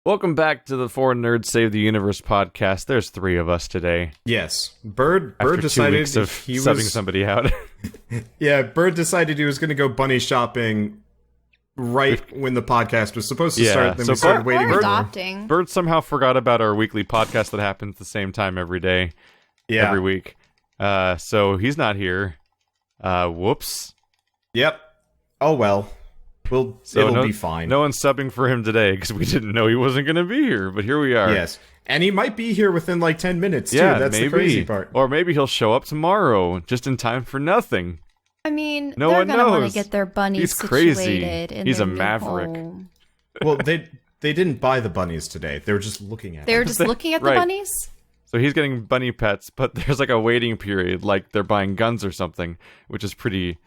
Welcome back to the Four Nerds Save the Universe podcast. There's three of us today. Yes. Bird After decided 2 weeks of he subbing was somebody out. Yeah, Bird decided he was going to go bunny shopping right when the podcast was supposed to start. Then so we started waiting We're for adopting. Bird somehow forgot about our weekly podcast that happens the same time every day, every week. So he's not here. Whoops. Yep. Oh well. It'll be fine. No one's subbing for him today because we didn't know he wasn't going to be here, but here we are. Yes. And he might be here within like 10 minutes too. Yeah, That's maybe. the crazy part. Or maybe he'll show up tomorrow just in time for nothing. I mean, No they're one gonna want knows. to get their bunnies He's crazy. situated. In He's their a new maverick. home. Well, they didn't buy the bunnies today. They were just looking at They were them. just looking at the Right. bunnies. So he's getting bunny pets, but there's like a waiting period, like they're buying guns or something, which is pretty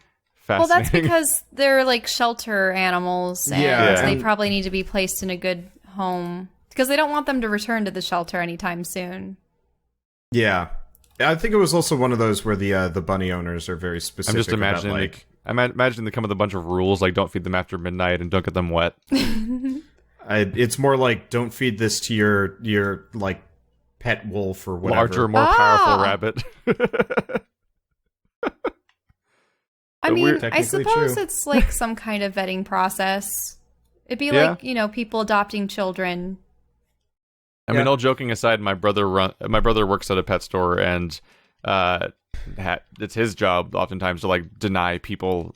Well, fascinating. that's because they're like shelter animals, and Yeah. they probably need to be placed in a good home because they don't want them to return to the shelter anytime soon. Yeah. I think it was also one of those where the bunny owners are very specific. I'm just imagining, about, like, I'm imagining they come with a bunch of rules, like don't feed them after midnight and don't get them wet. it's more like don't feed this to your like pet wolf or whatever. Larger, more powerful rabbit. I But mean, we're I technically suppose true. it's like some kind of vetting process. It'd be Yeah. like, people adopting children. I mean, all joking aside, my brother works at a pet store, and it's his job oftentimes to like deny people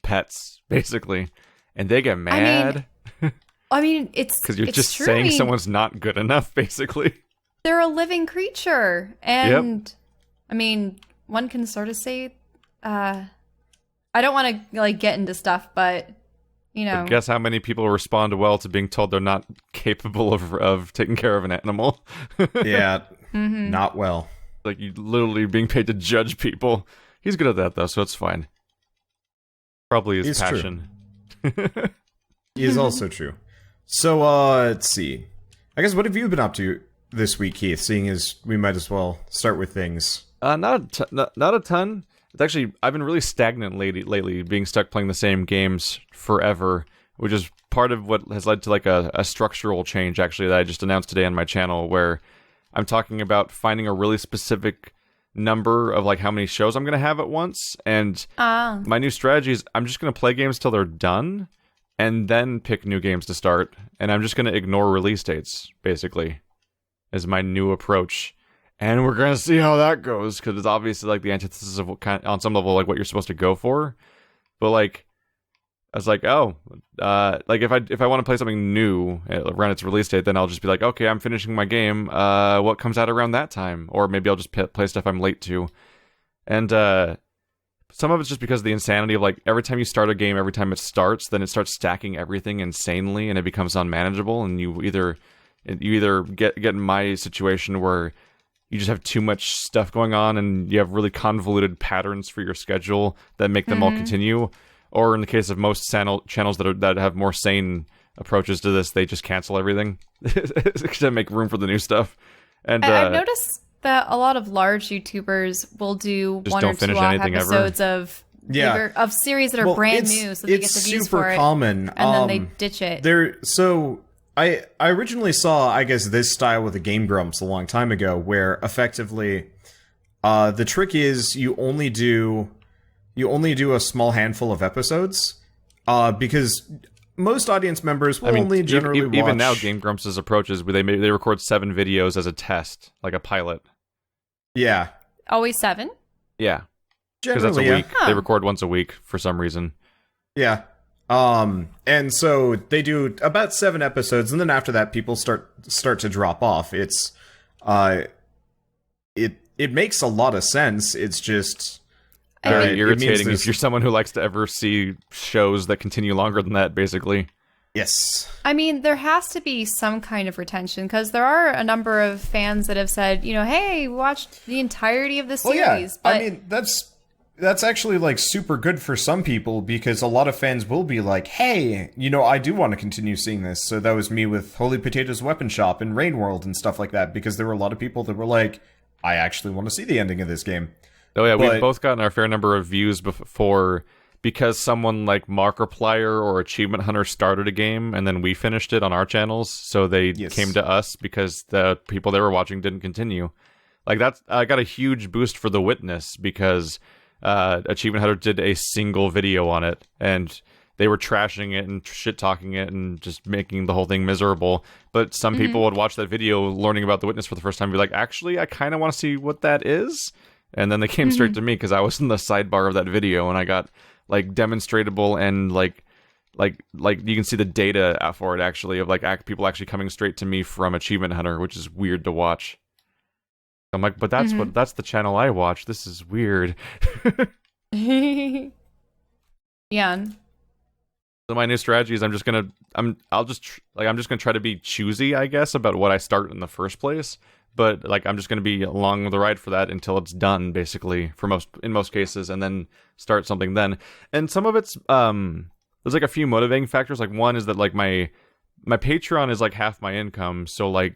pets, basically, and they get mad I mean, it's because you're it's just true. saying I mean, someone's not good enough, basically. they're a living creature, and I mean, one can sort of say, I don't want to like get into stuff, but But guess how many people respond well to being told they're not capable of taking care of an animal? Yeah, Mm-hmm. not well. Like you literally being paid to judge people. He's good at that though, so it's fine. Probably his It's true. passion. Is also true. So, let's see. I guess what have you been up to this week, Keith? Seeing as we might as well start with things. Not a ton. It's actually I've been really stagnant lately, being stuck playing the same games forever, which is part of what has led to like a structural change actually that I just announced today on my channel, where I'm talking about finding a really specific number of like how many shows I'm gonna have at once, and my new strategy is I'm just gonna play games till they're done, and then pick new games to start, and I'm just gonna ignore release dates basically, is my new approach. And we're gonna see how that goes, because it's obviously like the antithesis of what on some level like what you're supposed to go for. But like, I was like, like if I want to play something new around its release date, then I'll just be like, okay, I'm finishing my game. What comes out around that time? Or maybe I'll just play stuff I'm late to. And some of it's just because of the insanity of like every time you start a game, every time it starts, then it starts stacking everything insanely, and it becomes unmanageable. And you either get in my situation where you just have too much stuff going on and you have really convoluted patterns for your schedule that make them all continue. Or in the case of most channels that have more sane approaches to this, they just cancel everything to make room for the new stuff. And I've noticed that a lot of large YouTubers will do Just one don't or two finish off anything ever. episodes of of series that are brand new, so they get the views super for it, common. and then they ditch it. I originally saw, I guess, this style with the Game Grumps a long time ago, where effectively, the trick is you only do a small handful of episodes, because most audience members will only generally watch. Even now, Game Grumps' approach is they record 7 videos as a test, like a pilot. Yeah, Always 7? Yeah, because that's generally, a week. They record once a week for some reason. Yeah. And so they do about 7 episodes, and then after that, people start to drop off. It's, it makes a lot of sense. It's just Very irritating means if you're someone who likes to ever see shows that continue longer than that, basically. yes. I mean, there has to be some kind of retention, because there are a number of fans that have said, hey, watch the entirety of the series. Well, yeah. But I mean, that's actually like super good for some people, because a lot of fans will be like, hey, I do want to continue seeing this. So that was me with Holy Potatoes Weapon Shop and Rain World and stuff like that, because there were a lot of people that were like, I actually want to see the ending of this game. Oh yeah, But- we've both gotten our fair number of views before because someone like Markiplier or Achievement Hunter started a game and then we finished it on our channels, so they came to us because the people they were watching didn't continue. Like I got a huge boost for The Witness because Achievement Hunter did a single video on it, and they were trashing it and shit-talking it and just making the whole thing miserable. But some people would watch that video learning about The Witness for the first time and be like, actually, I kind of want to see what that is. And then they came straight to me because I was in the sidebar of that video, and I got like demonstratable and like you can see the data for it actually of like people actually coming straight to me from Achievement Hunter, which is weird to watch. I'm like, but that's the channel I watch. This is weird. Yeah. So my new strategy is I'm just gonna try to be choosy, I guess, about what I start in the first place. But like I'm just gonna be along the ride for that until it's done, basically, in most cases, and then start something then. And some of it's there's like a few motivating factors. Like one is that like my Patreon is like half my income, so like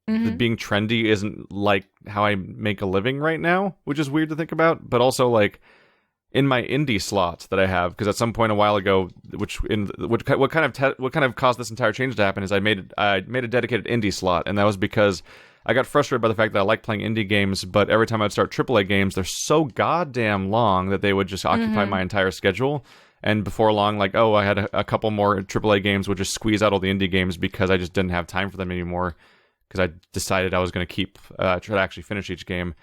being trendy isn't like how I make a living right now, which is weird to think about. But also like in my indie slot that I have, because at some point a while ago, what kind of caused this entire change to happen is I made a dedicated indie slot, and that was because I got frustrated by the fact that I like playing indie games, but every time I'd start AAA games, they're so goddamn long that they would just occupy my entire schedule. And before long, like, I had a couple more AAA games would just squeeze out all the indie games because I just didn't have time for them anymore, because I decided I was going to try to actually finish each game.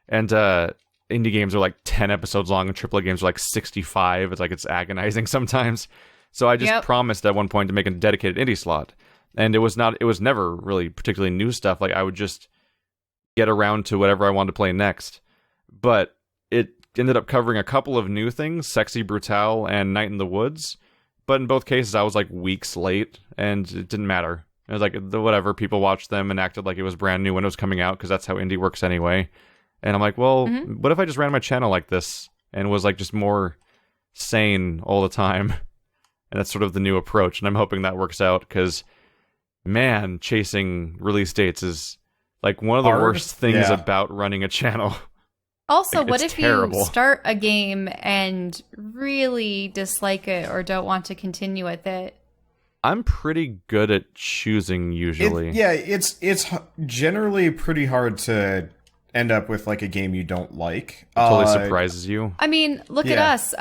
And indie games are like 10 episodes long, and AAA games are like 65. It's agonizing sometimes. So I just promised at one point to make a dedicated indie slot. And it was never really particularly new stuff. Like I would just get around to whatever I wanted to play next. But it ended up covering a couple of new things, Sexy Brutale and Night in the Woods. But in both cases, I was like weeks late, and it didn't matter. It was like, whatever, people watched them and acted like it was brand new when it was coming out, because that's how indie works anyway. And I'm like, well, what if I just ran my channel like this and was like just more sane all the time? And that's sort of the new approach, and I'm hoping that works out, because man, chasing release dates is like one of the worst things about running a channel. Also, like, what if terrible. You start a game and really dislike it or don't want to continue with it? I'm pretty good at choosing usually. It's generally pretty hard to end up with like a game you don't like. It totally surprises you. I mean, look at us.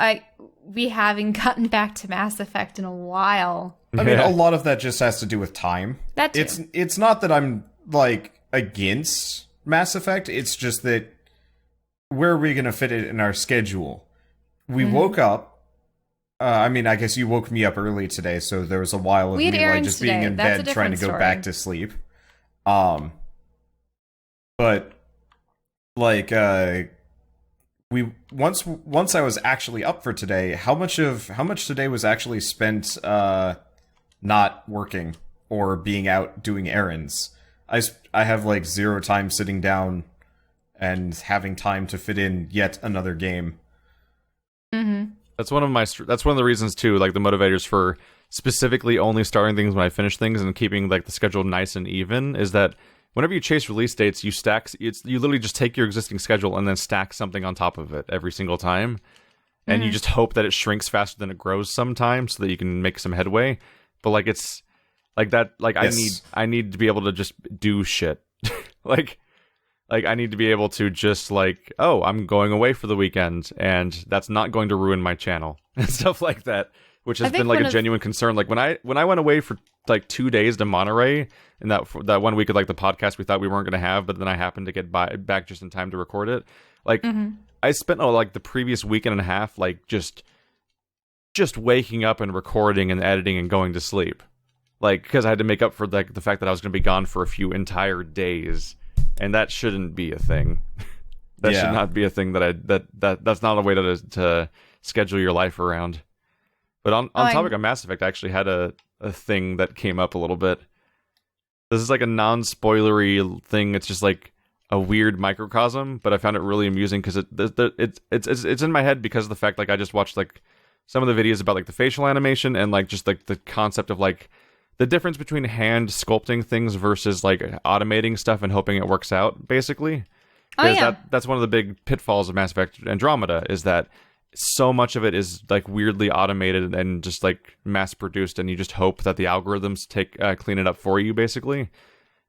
We haven't gotten back to Mass Effect in a while. I mean, a lot of that just has to do with time. That too. It's not that I'm like against Mass Effect. It's just that where are we going to fit it in our schedule? We woke up. I mean, I guess you woke me up early today, so there was a while of me like just being in bed trying to go back to sleep. But like once I was actually up for today, how much today was actually spent not working or being out doing errands? I have like zero time sitting down and having time to fit in yet another game. That's one of the reasons too, like the motivators for specifically only starting things when I finish things and keeping like the schedule nice and even, is that whenever you chase release dates, you literally just take your existing schedule and then stack something on top of it every single time. And you just hope that it shrinks faster than it grows sometimes so that you can make some headway. But like it's like that, like yes. I need to be able to just do shit. like I need to be able to just like, I'm going away for the weekend and that's not going to ruin my channel and stuff like that, which has been like a genuine concern. Like when I went away for like 2 days to Monterey, and that 1 week of like the podcast we thought we weren't going to have, but then I happened to get back just in time to record it. Like I spent like the previous weekend and a half like just waking up and recording and editing and going to sleep, like because I had to make up for like the fact that I was going to be gone for a few entire days, and that shouldn't be a thing. That should not be a thing that's not a way to schedule your life around. But on topic of Mass Effect, I actually had a thing that came up a little bit. This is like a non-spoilery thing. It's just like a weird microcosm, but I found it really amusing because it's in my head because of the fact like I just watched like some of the videos about like the facial animation and like just like the concept of like the difference between hand sculpting things versus like automating stuff and hoping it works out, basically. Because that's one of the big pitfalls of Mass Effect Andromeda, is that so much of it is like weirdly automated and just like mass produced, and you just hope that the algorithms clean it up for you, basically,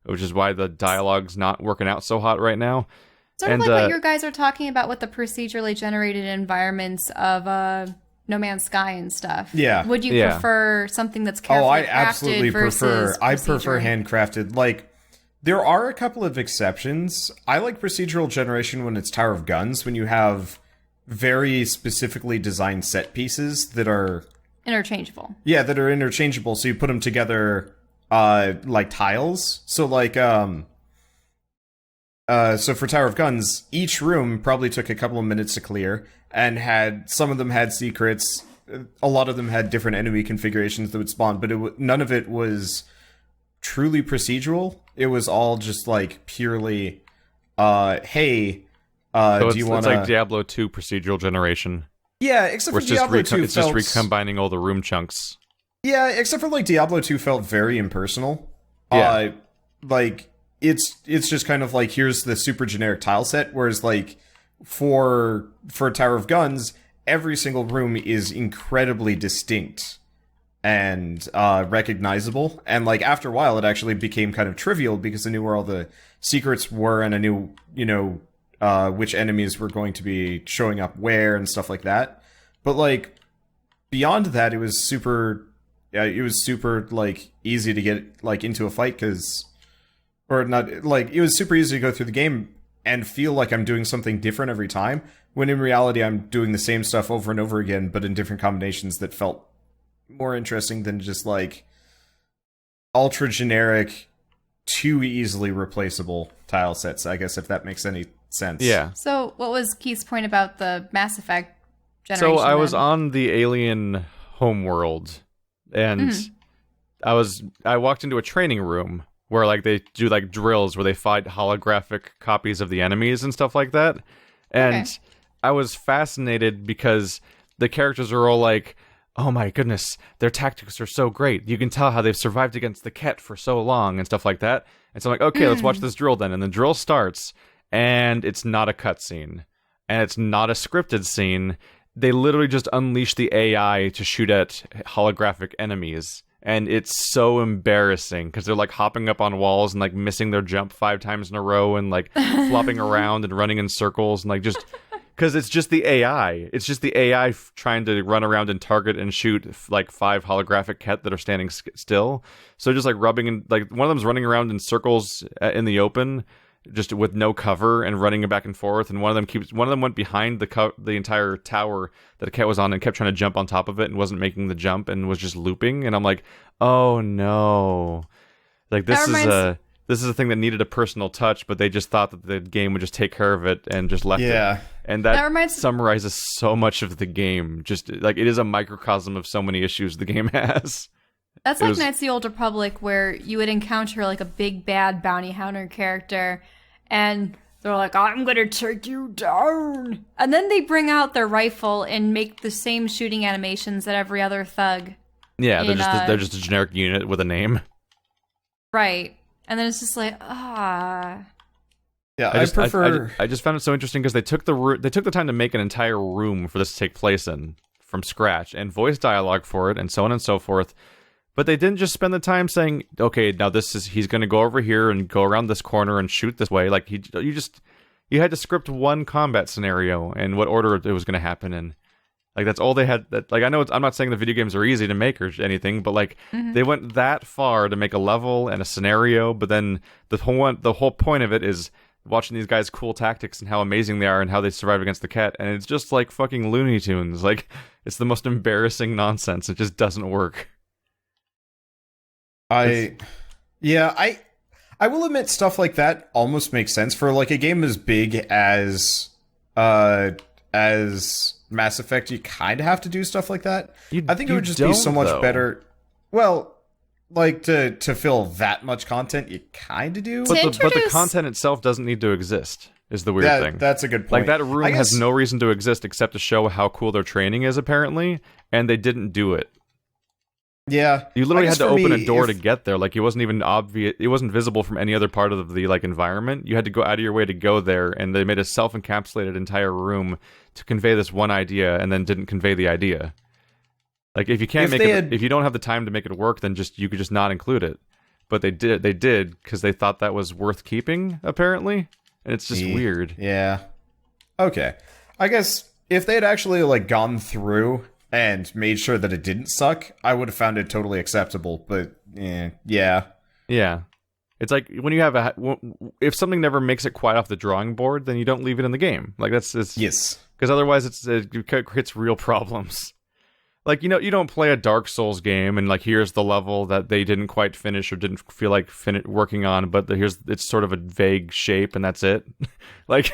which is why the dialogue's not working out so hot right now. Sort of like what you guys are talking about with the procedurally generated environments of No Man's Sky and stuff. Yeah. Would you prefer something that's carefully crafted absolutely prefer. I prefer handcrafted. Like, there are a couple of exceptions. I like procedural generation when it's Tower of Guns, when you have very specifically designed set pieces that are interchangeable. Yeah, that are interchangeable. So you put them together like tiles. So like so for Tower of Guns, each room probably took a couple of minutes to clear, and some of them had secrets. A lot of them had different enemy configurations that would spawn, but none of it was truly procedural. It was all just like purely, hey, so do you want to... It's like Diablo 2 procedural generation. Yeah, except for Diablo 2 it's just recombining all the room chunks. Yeah, except for like Diablo 2 felt very impersonal. Yeah. Like it's just kind of like, here's the super generic tile set, whereas like for Tower of Guns, every single room is incredibly distinct and recognizable. And like after a while, it actually became kind of trivial because I knew where all the secrets were, and I knew, which enemies were going to be showing up where and stuff like that. But like beyond that, it was super like easy to get like into a fight it was super easy to go through the game and feel like I'm doing something different every time, when in reality I'm doing the same stuff over and over again, but in different combinations that felt more interesting than just like ultra generic, too easily replaceable tile sets, I guess, if that makes any sense. Yeah. So what was Keith's point about the Mass Effect generation? So I was then? on the alien homeworld, and I walked into a training room where like they do like drills where they fight holographic copies of the enemies and stuff like that. And I was fascinated because the characters are all like, oh my goodness, their tactics are so great. You can tell how they've survived against the Ket for so long and stuff like that. And so I'm like, okay, let's watch this drill then. And the drill starts, and it's not a cutscene, and it's not a scripted scene. They literally just unleash the AI to shoot at holographic enemies. And it's so embarrassing because they're like hopping up on walls and like missing their jump 5 times in a row and like flopping around and running in circles and like just because it's just the AI. It's just the AI trying to run around and target and shoot like 5 holographic Ket that are standing still. So just like rubbing and like one of them's running around in circles in the open, just with no cover and running back and forth, and one of them went behind the entire tower that a Ket was on and kept trying to jump on top of it and wasn't making the jump and was just looping. And I'm like, oh no, like this is a thing that needed a personal touch, but they just thought that the game would just take care of it and just left it. And that summarizes so much of the game. Just like it is a microcosm of so many issues the game has. That's like Knights of the Old Republic, where you would encounter like a big bad bounty hunter character, and they're like, I'm gonna take you down. And then they bring out their rifle and make the same shooting animations that every other thug. Yeah, they're just a generic unit with a name. Right. And then it's just like, ah. Yeah, I prefer... I just found it so interesting because they took the time to make an entire room for this to take place in from scratch, and voice dialogue for it, and so on and so forth. But they didn't just spend the time saying, okay, now he's going to go over here and go around this corner and shoot this way. Like, you had to script one combat scenario and what order it was going to happen in. Like, that's all they had. Like, I know I'm not saying the video games are easy to make or anything, but like, they went that far to make a level and a scenario. But then the whole point of it is watching these guys' cool tactics and how amazing they are and how they survive against the Ket. And it's just like fucking Looney Tunes. Like, it's the most embarrassing nonsense. It just doesn't work. I will admit stuff like that almost makes sense for like a game as big as Mass Effect. You kind of have to do stuff like that. I think it would just be so much better. Well, like to fill that much content, you kind of do. But the content itself doesn't need to exist. Is the weird thing. That's a good point. Like that room has no reason to exist except to show how cool their training is apparently, and they didn't do it. Yeah. You literally I had guess to for open me, a door if- to get there. Like, it wasn't even obvious. It wasn't visible from any other part of the like environment. You had to go out of your way to go there, and they made a self-encapsulated entire room to convey this one idea, and then didn't convey the idea. Like, if you can't If make they it, had- if you don't have the time to make it work, then you could just not include it. But they did because they thought that was worth keeping, apparently, and it's just weird. Yeah. Okay. I guess if they had actually like gone through and made sure that it didn't suck, I would have found it totally acceptable. But yeah. Yeah. It's like when you have if something never makes it quite off the drawing board, then you don't leave it in the game. Like it's Yes. because otherwise it creates real problems. Like, you don't play a Dark Souls game and like here's the level that they didn't quite finish or didn't feel like working on, but it's sort of a vague shape and that's it. Like,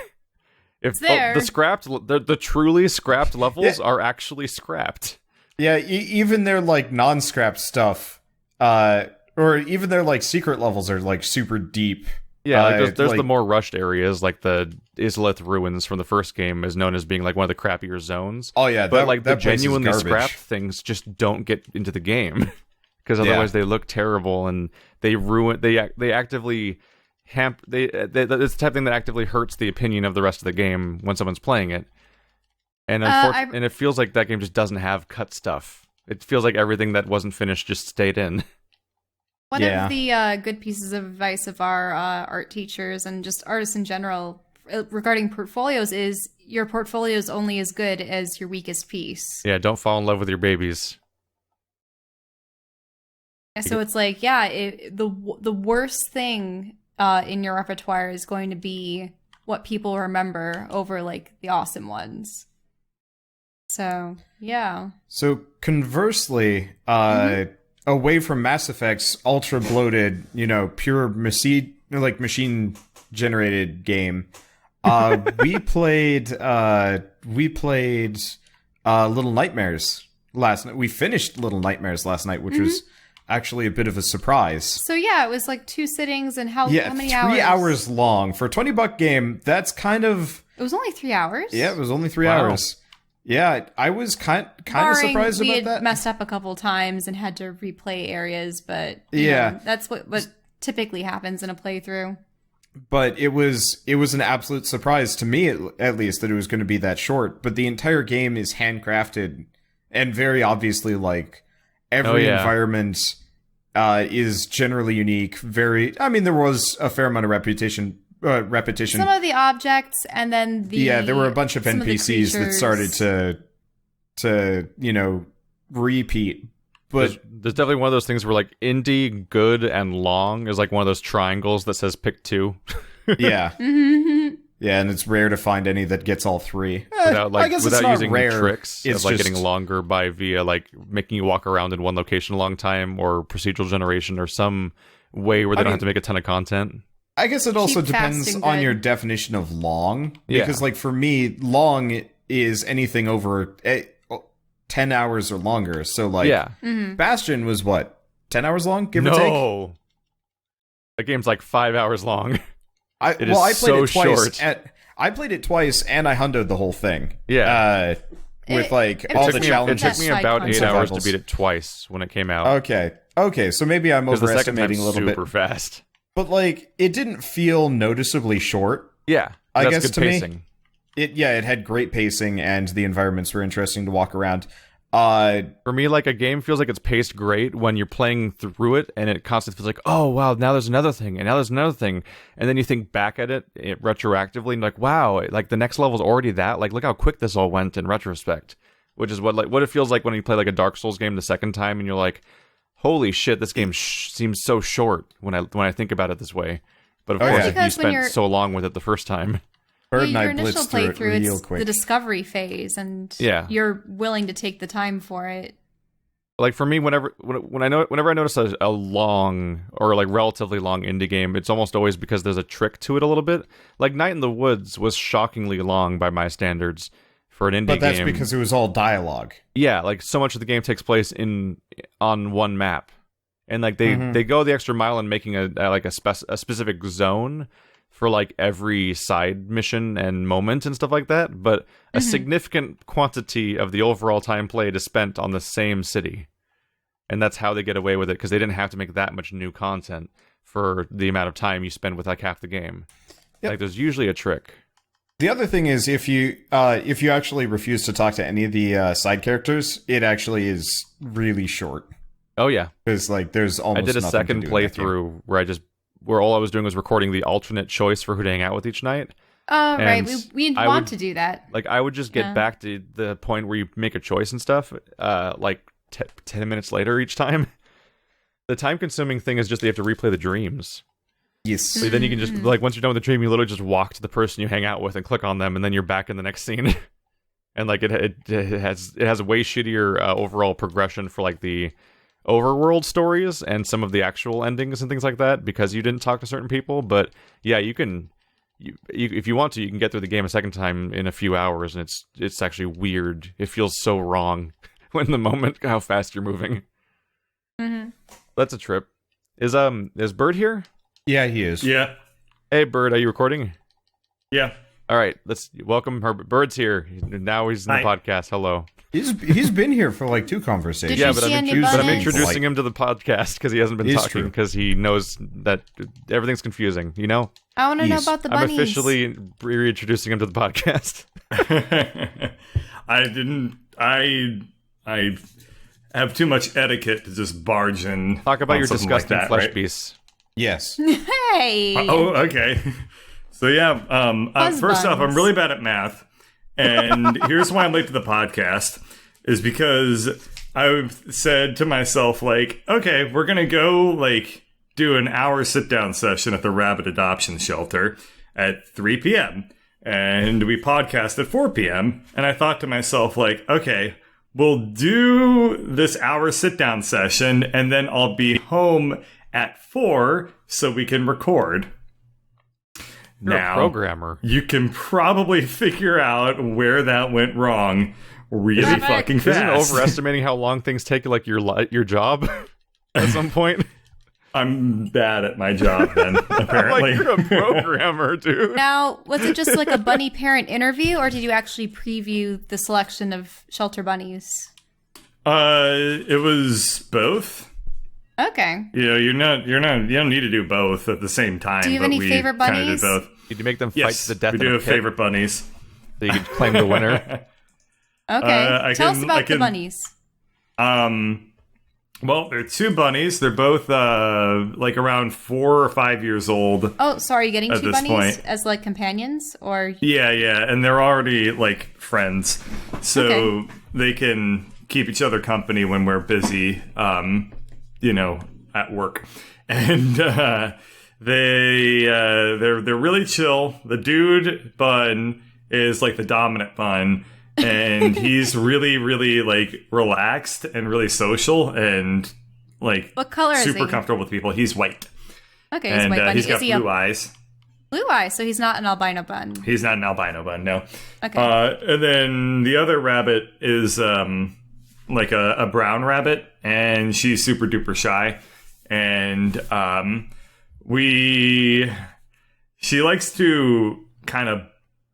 if the truly scrapped levels are actually scrapped. Yeah, even their like non-scrapped stuff, or even their like secret levels are like super deep. Yeah, like there's the more rushed areas, like the Islith ruins from the first game is known as being like one of the crappier zones. Oh yeah, but like the that place is genuinely garbage. scrapped things just don't get into the game because otherwise they look terrible and they ruin. They actively it's the type of thing that actively hurts the opinion of the rest of the game when someone's playing it. And and it feels like that game just doesn't have cut stuff. It feels like everything that wasn't finished just stayed in. One of the good pieces of advice of our art teachers and just artists in general regarding portfolios is your portfolio is only as good as your weakest piece. Yeah, don't fall in love with your babies. So it's like, the worst thing in your repertoire is going to be what people remember over like the awesome ones. So, yeah. So conversely, away from Mass Effect's ultra bloated, pure machine generated game, we played Little Nightmares last night. We finished Little Nightmares last night, which was actually a bit of a surprise. So yeah, it was like 2 sittings and how many hours? 3 hours long for a $20 game. That's kind of. It was only 3 hours. Yeah, it was only 3 hours. Yeah, I was kind of surprised we about had that. Messed up a couple times and had to replay areas, but that's what typically happens in a playthrough. But it was an absolute surprise to me, at least, that it was going to be that short. But the entire game is handcrafted, and very obviously, like every environment is generally unique. There was a fair amount of repetition. Some of the objects, and then there were a bunch of NPCs that started to repeat. But there's definitely one of those things where like indie, good, and long is like one of those triangles that says pick 2. Yeah. Yeah, and it's rare to find any that gets all 3. Without using rare. tricks It's of like just getting longer via like making you walk around in one location a long time, or procedural generation, or some way where they don't have to make a ton of content. I guess it also Cheap, fast, depends and on good. your definition of long. Yeah. Because, like, for me, long is anything over 10 hours or longer. So, like, Bastion was what? 10 hours long, give or take? No. The game's like 5 hours long. I played it twice. I played it twice, and I hundoed the whole thing. Yeah. With, like, it all took the me- challenges. It took me about 8 Side hours to content. beat it twice when it came out. Okay, so maybe I'm Because the second time's overestimating a little bit. super fast. But, like, it didn't feel noticeably short. Yeah. I That's guess good to me- pacing. It had great pacing, and the environments were interesting to walk around. For me, like, a game feels like it's paced great when you're playing through it, and it constantly feels like, oh, wow, now there's another thing, and now there's another thing. And then you think back at it retroactively, and like, wow, like, the next level's already that. Like, look how quick this all went in retrospect. Which is what it feels like when you play, like, a Dark Souls game the second time, and you're like, holy shit, this game seems so short when I think about it this way. But of course, yeah. you spent so long with it the first time. Bird and I your initial blitzed through it playthrough, real it's quick. the discovery phase, and you're willing to take the time for it. Like, for me, whenever I notice a long or like relatively long indie game, it's almost always because there's a trick to it a little bit. Like Night in the Woods was shockingly long by my standards for an indie game. But that's because it was all dialogue. Yeah, like so much of the game takes place on one map, and like they go the extra mile in making a specific zone for like every side mission and moment and stuff like that. But a significant quantity of the overall time played is spent on the same city. And that's how they get away with it, because they didn't have to make that much new content for the amount of time you spend with like half the game. Yep. Like, there's usually a trick. The other thing is, if you actually refuse to talk to any of the side characters, it actually is really short. Oh yeah, because like there's almost. I did a nothing second to do in that game. playthrough where all I was doing was recording the alternate choice for who to hang out with each night. Oh, right. And We I want would- to do that. Like, I would just get back to the point where you make a choice and stuff, like 10 minutes later each time. The time-consuming thing is just that you have to replay the dreams. Yes. But then you can just, like, once you're done with the dream, you literally just walk to the person you hang out with and click on them, and then you're back in the next scene. And, like, it has a way shittier overall progression for, like, the overworld stories and some of the actual endings and things like that, because you didn't talk to certain people. But, yeah, you can... if you want to, you can get through the game a second time in a few hours, and it's actually weird. It feels so wrong when the moment how fast you're moving. Mm-hmm. That's a trip. Is Bird here? Yeah, he is. Yeah. Hey, Bird, are you recording? Yeah. All right, let's welcome her. Bird's here. Now he's in the Hi. podcast. Hello. He's been here for like 2 conversations. Did you Yeah, but see I'm, any but I'm bunnies? introducing him to the podcast because he hasn't been It's talking true. because he knows that everything's confusing. You know, I want to know Yes. about the I'm bunnies. officially reintroducing him to the podcast. I didn't. I have too much etiquette to just barge in. Talk about on your something like disgusting that, flesh right? beasts. Yes. Hey. Oh, okay. So yeah. Buzz First off, I'm buns. really bad at math, and here's why I'm late to the podcast. Is because I said to myself, like, okay, we're gonna go like do an hour sit down session at the rabbit adoption shelter at 3 p.m. and we podcast at 4 p.m. and I thought to myself, like, okay, we'll do this hour sit down session and then I'll be home at 4 so we can record. You're a programmer. You can probably figure out where that went wrong really Rabbit. fucking Isn't fast. overestimating how long things take, like your job at some point? I'm bad at my job then, apparently. Like, you're a programmer, dude. Now, was it just like a bunny parent interview, or did you actually preview the selection of shelter bunnies? It was both. Okay. You know, you don't need to do both at the same time. Do you have but any we favorite kinda bunnies? Did both. Did you make them fight Yes, to the death we in do a have pit favorite bunnies. so you could claim the winner? Okay. Tell us about the can- bunnies. Well, they're 2 bunnies. They're both like around 4 or 5 years old. Oh, sorry, you getting At 2 this bunnies point. as like companions, or Yeah, and they're already like friends, so Okay. they can keep each other company when we're busy, you know, at work. And they're really chill. The dude bun is like the dominant bun, and he's really, really like relaxed and really social and like what color is super he? comfortable with people. He's white, Okay, he's and white bunny. he's got Is he blue a eyes. blue eye? So he's not an albino bun. He's not an albino bun, no. Okay. And then the other rabbit is like a brown rabbit, and she's super duper shy. And she likes to kind of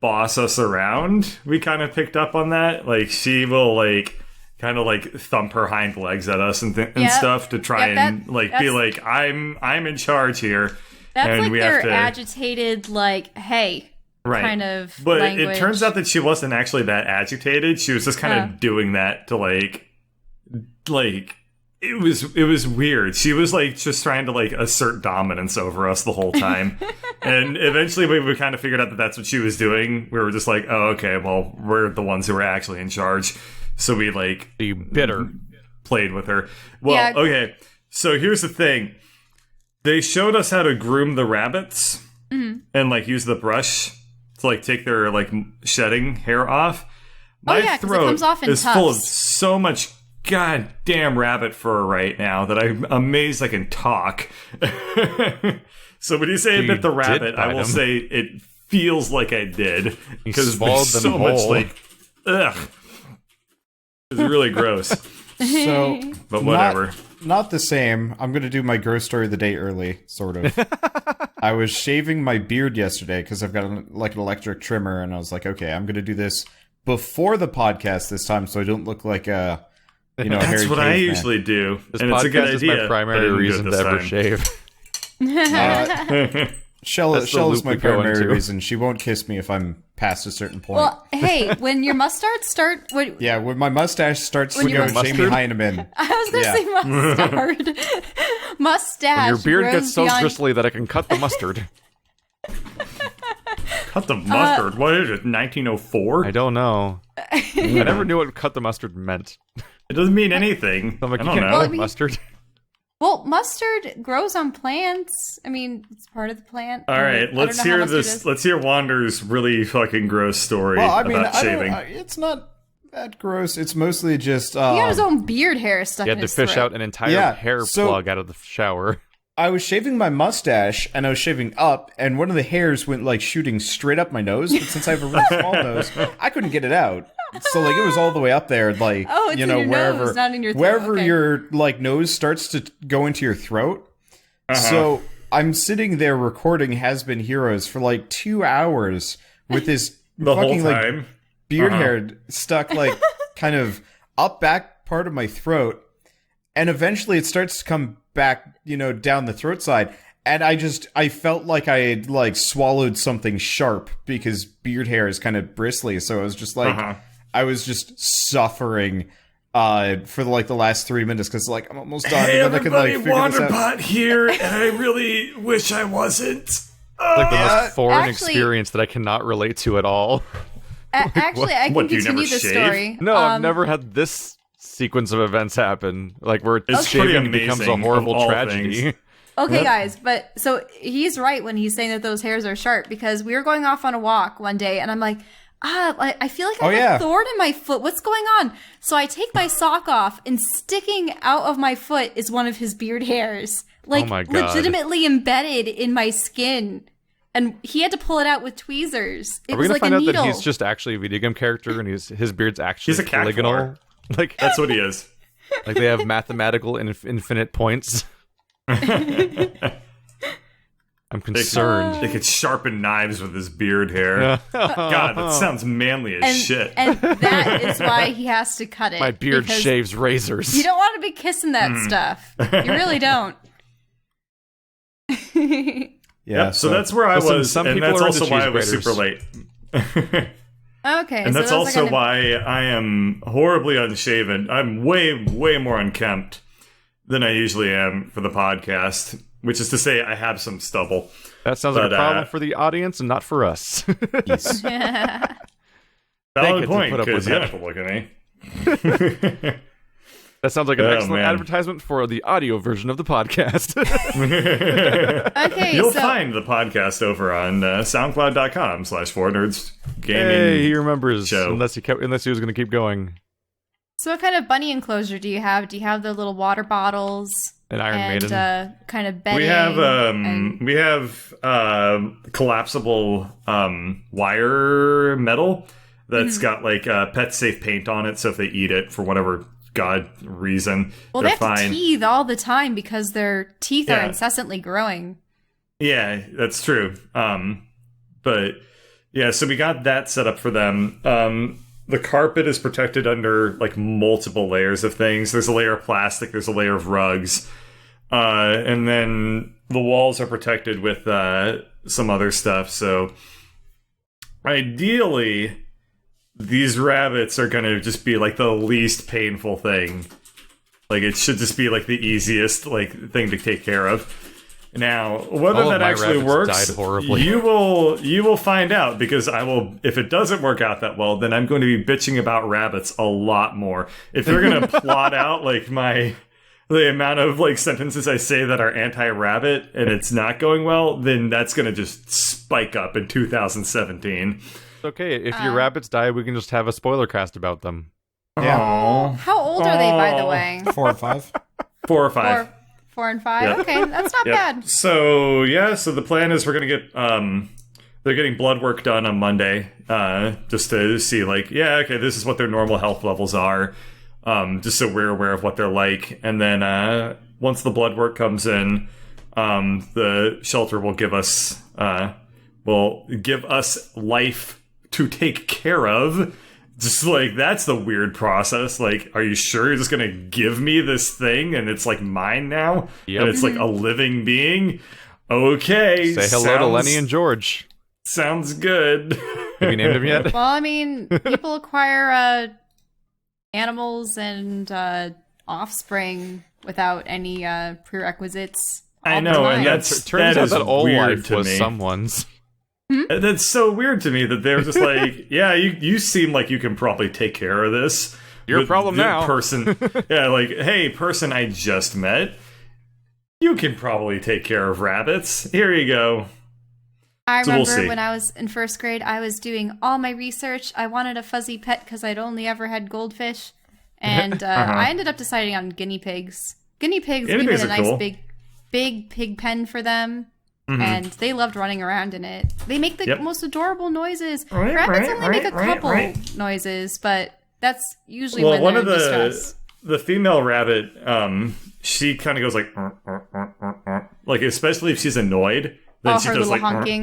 boss us around. We kind of picked up on that. Like, she will like kind of like thump her hind legs at us and Yep. stuff to try Yep, and that- like be that's- like, I'm in charge here. That's and like we their have to agitated, like, hey, right. kind of But language. it turns out that she wasn't actually that agitated. She was just kind of doing that to like it was weird. She was like just trying to like assert dominance over us the whole time. And eventually we kind of figured out that that's what she was doing. We were just like, oh, okay, well, we're the ones who are actually in charge. So we like You bitter. played with her. Well, Yeah. okay. So here's the thing. They showed us how to groom the rabbits and like use the brush to like take their like shedding hair off. My yeah, 'cause it throat comes off in is full of tufts. so much goddamn rabbit fur right now that I'm amazed I can talk. So when you say I You bit the did rabbit, I bite will him. say it feels like I did because swallowed there's them so much whole. like ugh. It's really gross, So, but whatever. Not the same. I'm going to do my gross story of the day early, sort of. I was shaving my beard yesterday because I've got like an electric trimmer, and I was like, okay, I'm going to do this before the podcast this time so I don't look like a You know, That's hairy what I caveman. usually do, This and it's a good podcast is idea. my primary but I reason didn't to do it ever this shave. Shell That's the is loop my we go primary into. reason. She won't kiss me if I'm past a certain point. Well, hey, when your mustards start, yeah, when my mustache starts to When go you- Jamie Mustard? Heineman. I was gonna say mustard, mustache. Your beard grows gets so beyond- bristly that I can cut the mustard. Cut the mustard. What is it? 1904? I don't know. I never knew what cut the mustard meant. It doesn't mean anything. I'm like, I you don't can't know. cut mustard. Well, mustard grows on plants. I mean, it's part of the plant. All right, let's hear this. Let's hear Wander's really fucking gross story Well, I mean, about shaving. it's not that gross. It's mostly just. He had his own beard hair stuck You in had to his fish throat. out an entire Yeah, hair so- plug out of the shower. I was shaving my mustache and I was shaving up, and one of the hairs went like shooting straight up my nose. But since I have a really small nose, I couldn't get it out. So like it was all the way up there, like Oh, it's you in know your wherever nose, not in your throat. wherever Okay. your like nose starts to go into your throat. So I'm sitting there recording Has Been Heroes for like 2 hours with this the whole fucking like time. beard hair stuck like kind of up back part of my throat, and eventually it starts to come back, you know, down the throat side, and I felt like I had like swallowed something sharp because beard hair is kind of bristly, so I was just like I was just suffering for like the last 3 minutes because like I'm almost done, Hey, and then I can like everybody, figure this out. Wanderbot here, and I really wish I wasn't. Like the most foreign Actually- experience that I cannot relate to at all. Actually, I can What, do you never continue the shave? story. No, I've never had this sequence of events happen. Like where It's pretty shaving becomes a amazing, horrible of all tragedy. things. Okay, guys, but so he's right when he's saying that those hairs are sharp because we were going off on a walk one day and I'm like, I feel like I have a thorn in my foot. What's going on? So I take my sock off and sticking out of my foot is one of his beard hairs. Like, Oh my God. legitimately embedded in my skin. And he had to pull it out with tweezers. It Are we was gonna like find a out needle. that he's just actually a video game character and his beard's actually He's a cat polygonal? floor. Like That's what he is. like they have mathematical infinite points. I'm concerned. They could sharpen knives with his beard hair. God, that sounds manly as shit. And that is why he has to cut it. My beard because shaves razors. You don't want to be kissing that Hmm. stuff. You really don't. Yeah, So that's where I Listen, was, some and people that's are also into why I cheese was super late. Okay. And so that's those are also gonna- why I am horribly unshaven. I'm way, way more unkempt than I usually am for the podcast, which is to say I have some stubble. That sounds like But, a problem for the audience and not for us. Yes. They Valid get to point, put up because with you that. have to look at me. That sounds like an Oh, excellent man. advertisement for the audio version of the podcast. Okay, You'll so find the podcast over on soundcloud.com/4nerdsgaming. Hey, he remembers. show. Unless he was going to keep going. so what kind of bunny enclosure do you have? Do you have the little water bottles An Iron and Maiden. kind of bedding? We have collapsible wire metal that's got like pet safe paint on it, so if they eat it for whatever god reason, well, they they're have fine. to teeth all the time because their teeth are Yeah. incessantly growing. Yeah, that's true. But yeah, so we got that set up for them. The carpet is protected under like multiple layers of things. There's a layer of plastic, there's a layer of rugs. And then the walls are protected with some other stuff. So ideally, these rabbits are going to just be like the least painful thing. Like it should just be like the easiest like thing to take care of. Now, whether All of that my actually rabbits works, died horribly. you will find out, because I will. If it doesn't work out that well, then I'm going to be bitching about rabbits a lot more. If you're going to plot out like the amount of like sentences I say that are anti-rabbit and it's not going well, then that's going to just spike up in 2017. It's okay. If your rabbits die, we can just have a spoiler cast about them. Yeah. How old are they, by the way? 4 and 5. 4 or 5. 4 and 5. Yep. Okay, that's not Yep. bad. So the plan is we're gonna get they're getting blood work done on Monday, just to see like, yeah, okay, this is what their normal health levels are, just so we're aware of what they're like. And then once the blood work comes in, the shelter will give us life to take care of, Just like, that's the weird process. Like, are you sure you're just gonna give me this thing and it's like mine now? Yep. And it's like a living being? Okay. Say hello to Lenny and George. Sounds good. Have you named him yet? Well, I mean, people acquire animals and offspring without any prerequisites. I all the know, time. and Turns out that all weird life to was me. someone's. That's so weird to me that they're just like, yeah, you seem like you can probably take care of this. Your With problem the now. Person, yeah, like, hey, person I just met, you can probably take care of rabbits. Here you go. I So we'll remember see. when I was in first grade, I was doing all my research. I wanted a fuzzy pet because I'd only ever had goldfish. And I ended up deciding on guinea pigs. Guinea pigs, we pigs made a are nice cool. big pig pen for them. And they loved running around in it. They make the Yep. most adorable noises. Right, Rabbits right, only make a right, couple noises, but that's usually Well, when one they're of in distress. the female rabbit, she kind of goes like especially if she's annoyed. Then Oh, she her does little like honking.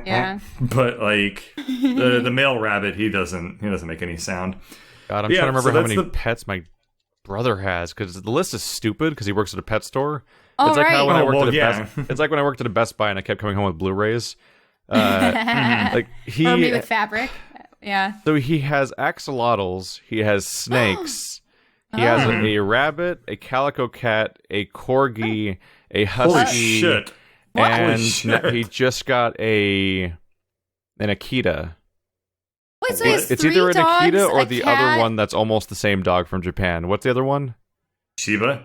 Yeah. But like the male rabbit, he doesn't make any sound. God, I'm Yeah, trying to remember so how that's many the- pets my brother has, because the list is stupid because he works at a pet store. Oh, It's like how when right. I worked well, at a yeah. Best. It's like when I worked at a Best Buy and I kept coming home with Blu-rays. Like Or me he, with fabric. Yeah. so he has axolotls. He has snakes. He has a rabbit, a calico cat, a corgi, a husky, Holy shit! and Holy shit. he just got an Akita. Wait, so he has It's three either an dogs, Akita or a the cat? other one that's almost the same dog from Japan. What's the other one? Shiba.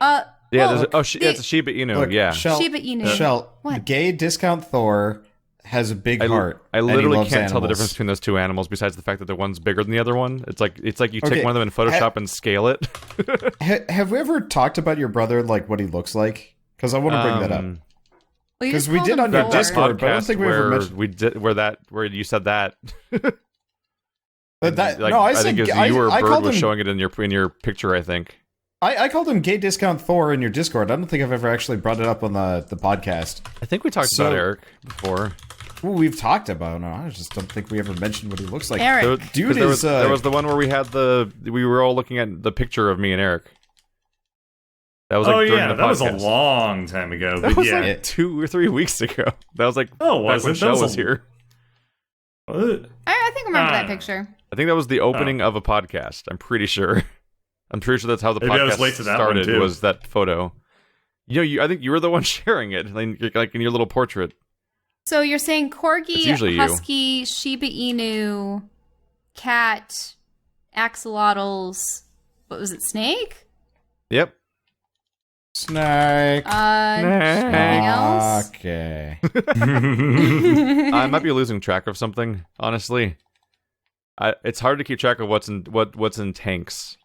Yeah, well, it's a Shiba Inu. Look, yeah, Shell, Shiba Inu. Shell, What? gay discount Thor has a big heart. I and he literally loves can't tell the animals. difference between those two animals. Besides the fact that the one's bigger than the other one. It's like you take Okay, one of them in Photoshop and scale it. Have we ever talked about your brother, like what he looks like? Because I want to bring that up. Well, you 'Cause just we called did him on your Thor. Discord, but I don't Podcast think we ever where mentioned- we did where you said that. But that Like, no, I I said think it was I, you or I Bird called was him. showing it in your picture. I think. I called him gay discount Thor in your Discord. I don't think I've ever actually brought it up on the podcast. I think we talked So- about Eric before. Ooh, we've talked about him. I just don't think we ever mentioned what he looks like. Eric. There- Dude 'cause there is, was, there was the one where we were all looking at the picture of me and Eric. That was like Oh during yeah, the that was a podcast. long time ago. That But was yeah. like 2 or 3 weeks ago. That was like Oh, back was when it? That Shell was was a- here. I think I remember that Ah. picture. I think that was the opening of a podcast. I'm pretty sure. I'm pretty sure that's how the Maybe I was podcast late to that one, started. too. Was that photo? I think you were the one sharing it, like in your little portrait. So you're saying It's corgi, usually you. husky, Shiba Inu, cat, axolotls. What was it? Snake? Yep. Snake. Anything else? Okay. I might be losing track of something. Honestly, it's hard to keep track of what's in tanks.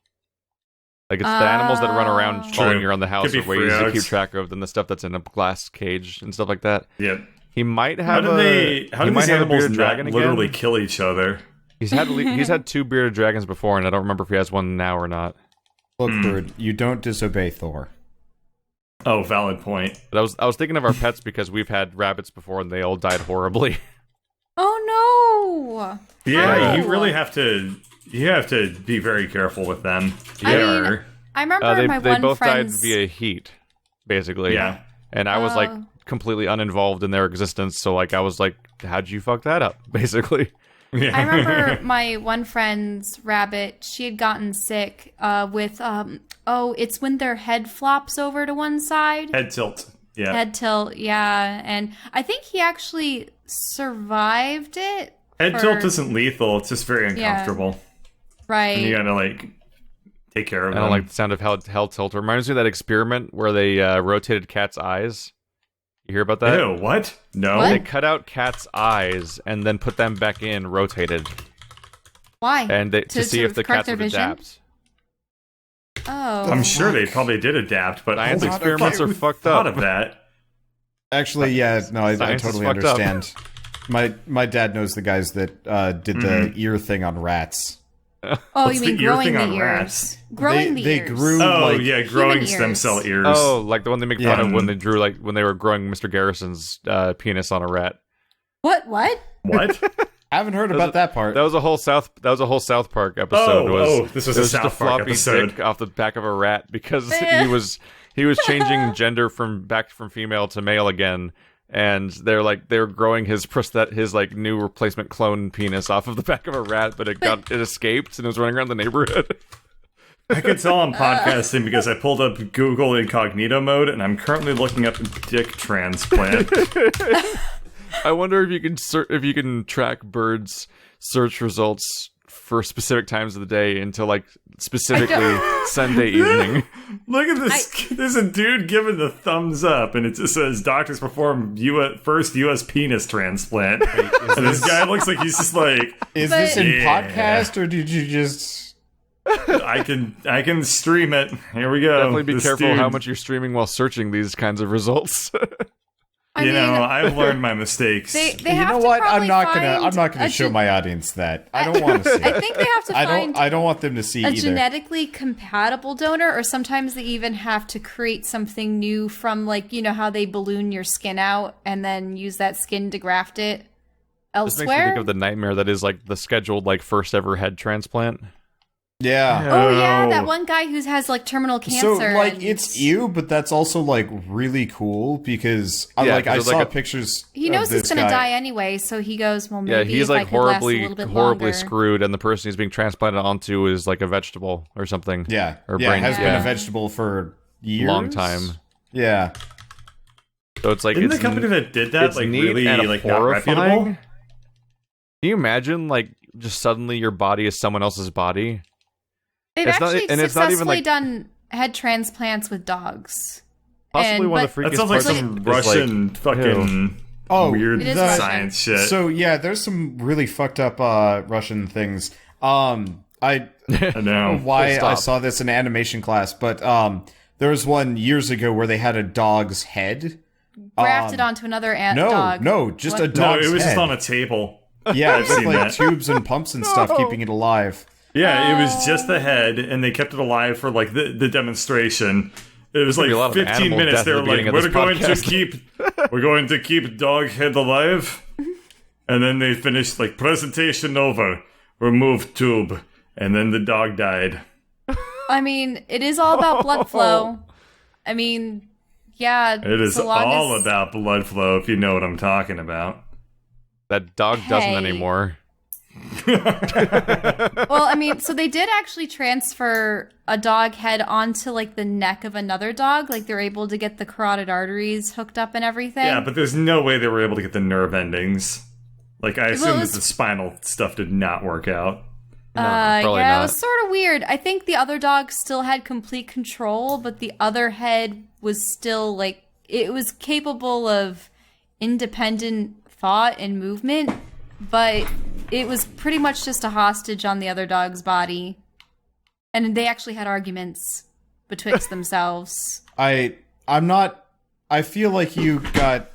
Like it's the animals that run around True. following you around the house Could are be way easier to frogs. keep track of than the stuff that's in a glass cage and stuff like that. Yep. He might How have do he these might have a animals bearded not dragon again. literally kill each other? He's had 2 bearded dragons before, and I don't remember if he has one now or not. Look, Bird, you don't disobey Thor. Oh, valid point. But I was thinking of our pets because we've had rabbits before and they all died horribly. Oh no! Yeah, How? you really have to. You have to be very careful with them. I They mean, are- I remember my they one both friend's. died via heat, basically. Yeah. And I was like Oh. completely uninvolved in their existence, so like I was like, how'd you fuck that up? Basically. Yeah. I remember my one friend's rabbit. She had gotten sick with it's when their head flops over to one side. Head tilt. Yeah. Head tilt, yeah. And I think he actually survived it. Head for- tilt isn't lethal. It's just very uncomfortable. Right. And you gotta like take care of I them. don't like the sound of hell tilt. It reminds me of that experiment where they rotated cats' eyes. You hear about that? Ew, what? No. What? They cut out cats' eyes and then put them back in, rotated, Why? and to see if the correct cats their would vision? adapt. Oh. I'm sure they probably did adapt, but Science holy experiments fuck, are who fucked thought up. of that. Actually, yeah, no, I Science is totally fucked up. understand. My dad knows the guys that did the ear thing on rats. Oh, What's you mean the ear growing thing the on ears? rats? Growing the They ears. grew- Oh like, yeah, growing human stem ears. cell ears. Oh, like the one they make fun Yeah. of when they drew, like when they were growing Mr. Garrison's penis on a rat. What? What? Haven't heard about that part. That was a whole South Park episode. This was a just a South Park floppy episode. dick off the back of a rat because he was changing gender from female to male again, and they're growing his new replacement clone penis off of the back of a rat, but it escaped and it was running around the neighborhood. I can tell I'm podcasting because I pulled up Google incognito mode, and I'm currently looking up dick transplant. I wonder if you can track birds' search results for specific times of the day until like specifically Sunday evening. Look at this. There's a dude giving the thumbs up, and it just says doctors perform first U.S. penis transplant. And this guy looks like he's just like, is this in podcast or did you just? I can stream it. Here we go. Definitely be careful how much you're streaming while searching these kinds of results. I mean, I've learned my mistakes. They You have know to what? probably I'm not gonna find show my audience that. I don't want to see. I think they have to find I don't want them to see a either. genetically compatible donor, or sometimes they even have to create something new from, like, you know how they balloon your skin out and then use that skin to graft it This elsewhere. makes me think of the nightmare that is like the scheduled like first ever head transplant. Yeah. Oh yeah, that one guy who has like terminal cancer. So like and it's ew, but that's also like really cool because I saw pictures. he knows of he's this gonna guy. die anyway, so he goes, well, maybe Yeah, he's if like I could last a little bit horribly longer. screwed, and the person he's being transplanted onto is like a vegetable or something. Yeah, or yeah, brain. has been yeah. a vegetable for years, long time. Yeah. So it's like Isn't it's the company that did that it's like neat really and like not horrifying. reputable? Can you imagine like just suddenly your body is someone else's body? They've It's not- actually and it's not even, successfully like- done head transplants with dogs. Possibly one of but- the freakiest That sounds like parts some is, Russian like, fucking weird It is Russian. science shit. So yeah, there's some really fucked up Russian things. I I don't know. know why Full stop. I saw this in animation class, but there was one years ago where they had a dog's head. Grafted onto another dog. No, just What? a dog's No, it was head. just on a table. Yeah, I've with seen like that. tubes and pumps and stuff keeping it alive. Yeah, it was just the head, and they kept it alive for like the demonstration. It was like be a lot of 15 animal minutes. death They at were the like, beginning of this podcast." we're going to keep dog head alive," and then they finished like presentation over, remove tube, and then the dog died. I mean, it is all about blood flow. I mean, yeah. It is so long all as- about blood flow, if you know what I'm talking about. That dog doesn't Hey. anymore. Well, I mean, so they did actually transfer a dog head onto like the neck of another dog. Like they're able to get the carotid arteries hooked up and everything. Yeah, but there's no way they were able to get the nerve endings. Like, I assume it that was- the spinal stuff did not work out. Probably yeah, not. it was sort of weird. I think the other dog still had complete control, but the other head was still like it was capable of independent thought and movement, but it was pretty much just a hostage on the other dog's body. And they actually had arguments betwixt themselves. I'm not. I feel like you got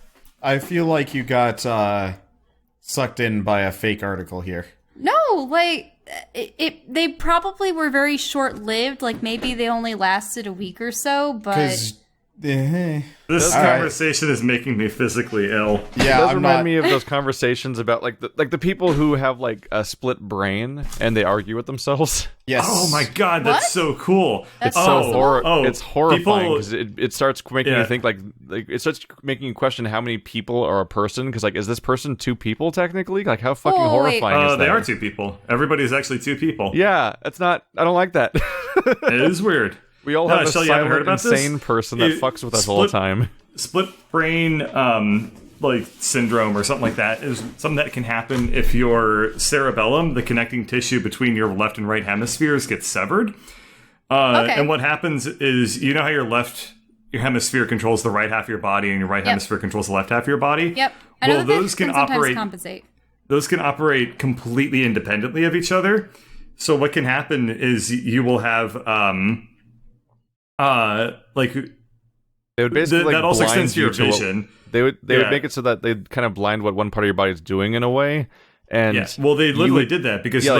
sucked in by a fake article here. No, like they probably were very short-lived. Like maybe they only lasted a week or so, but Because This All right. conversation is making me physically ill. It yeah, does I'm remind not. me of those conversations about like the people who have like a split brain and they argue with themselves. Yes. Oh my god, that's What? so cool. That's It's Oh. so it's horrifying people- because it starts making Yeah. you think like it starts making you question how many people are a person because like is this person two people technically, like how fucking Oh, wait. horrifying is that? They are two people. Everybody's actually two people. Yeah, it's not. I don't like that. It is weird. We all No, have a Shelle, you haven't heard silent, about this? insane person that It- fucks with us all the split- time. Split brain like syndrome or something like that is something that can happen if your cerebellum, the connecting tissue between your left and right hemispheres, gets severed. Okay. And what happens is, you know how your hemisphere controls the right half of your body and your right Yep. hemisphere controls the left half of your body? yep. I know Well, that those they can sometimes operate. compensate. Those can operate completely independently of each other. So what can happen is you will have like They would basically like that also blind extends to your you to what- vision. They would Yeah. make it so that they'd kind of blind what one part of your body is doing in a way. And Yeah. Well, they literally would- did that because yeah,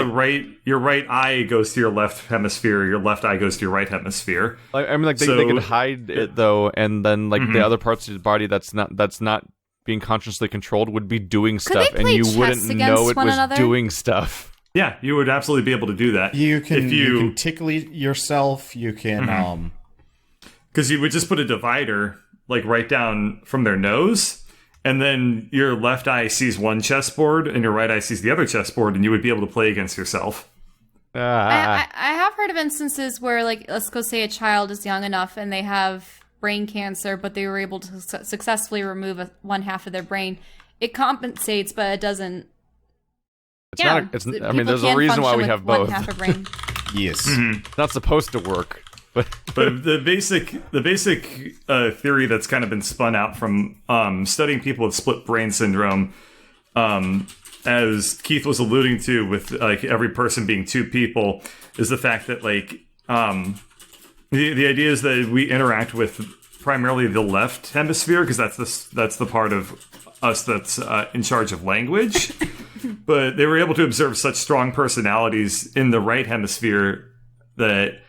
your right eye goes to your left hemisphere, your left eye goes to your right hemisphere. I mean, like they So- could hide it though, and then like the other parts of your body that's not being consciously controlled would be doing Could stuff, they and play you chess wouldn't know against it one was another? doing stuff. Yeah, you would absolutely be able to do that. You can If you can tickle yourself. You can Because you would just put a divider like right down from their nose, and then your left eye sees one chessboard and your right eye sees the other chessboard, and you would be able to play against yourself. I have heard of instances where, like, let's go say a child is young enough and they have brain cancer, but they were able to successfully remove one half of their brain. It compensates, but it doesn't. It's not. I mean, there's a reason why we have both. One half a brain. yes. It's not supposed to work, but the basic theory that's kind of been spun out from studying people with split brain syndrome, as Keith was alluding to, with like every person being two people, is the fact that like the idea is that we interact with primarily the left hemisphere, because that's the part of us that's in charge of language. But they were able to observe such strong personalities in the right hemisphere that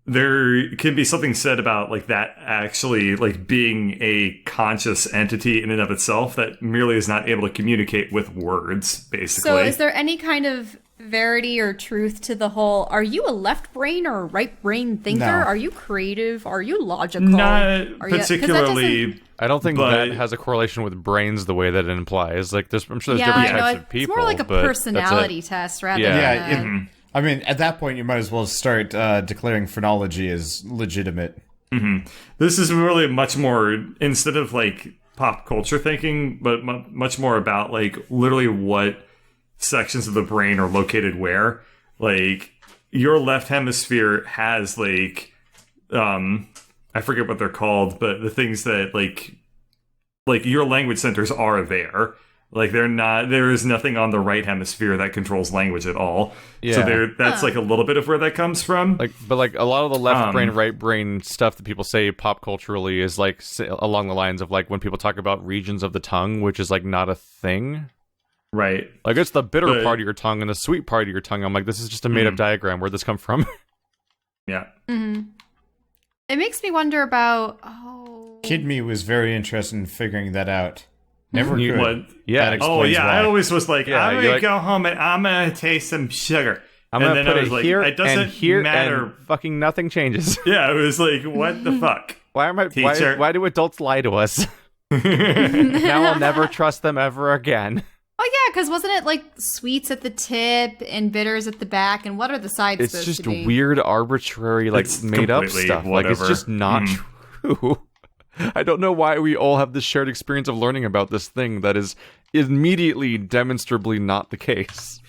there can be something said about like that actually like being a conscious entity in and of itself that merely is not able to communicate with words, basically. So is there any kind of verity or truth to the whole, are you a left brain or a right brain thinker? No. Are you creative? Are you logical? Not Are you- 'cause that particularly. doesn't- I don't think But- that has a correlation with brains the way that it implies. Like, I'm sure there's Yeah, different I know. types of people. It's more like a but that's personality it. test rather Yeah. than a- I mean, at that point, you might as well start declaring phrenology as legitimate. This is really much more, instead of like pop culture thinking, but much more about like literally what sections of the brain are located where. Like your left hemisphere has like I forget what they're called, but the things that like your language centers are there. Like they're not. There is nothing on the right hemisphere that controls language at all. Yeah. So that's like a little bit of where that comes from. But a lot of the left brain, right brain stuff that people say pop culturally is like along the lines of like when people talk about regions of the tongue, which is like not a thing. Right. Like it's the bitter But- part of your tongue and the sweet part of your tongue. I'm like, this is just a made up diagram. Where'd this come from? Yeah. It makes me wonder about Kid me was very interested in figuring that out. Never You- could. What? Yeah. That Oh explains yeah, why. I always was like, Yeah, I'm you're gonna like- go home and I'm gonna taste some sugar. I'm and gonna then put I was it like, here it doesn't and here, matter. and fucking nothing changes. Yeah, it was like, what the fuck? Teacher. Why do adults lie to us? Now I'll never trust them ever again. Oh yeah, because wasn't it like sweets at the tip and bitters at the back, and what are the sides It's supposed just to be? weird, arbitrary, like It's made up completely stuff. Like it's whatever. just not true. I don't know why we all have this shared experience of learning about this thing that is immediately demonstrably not the case.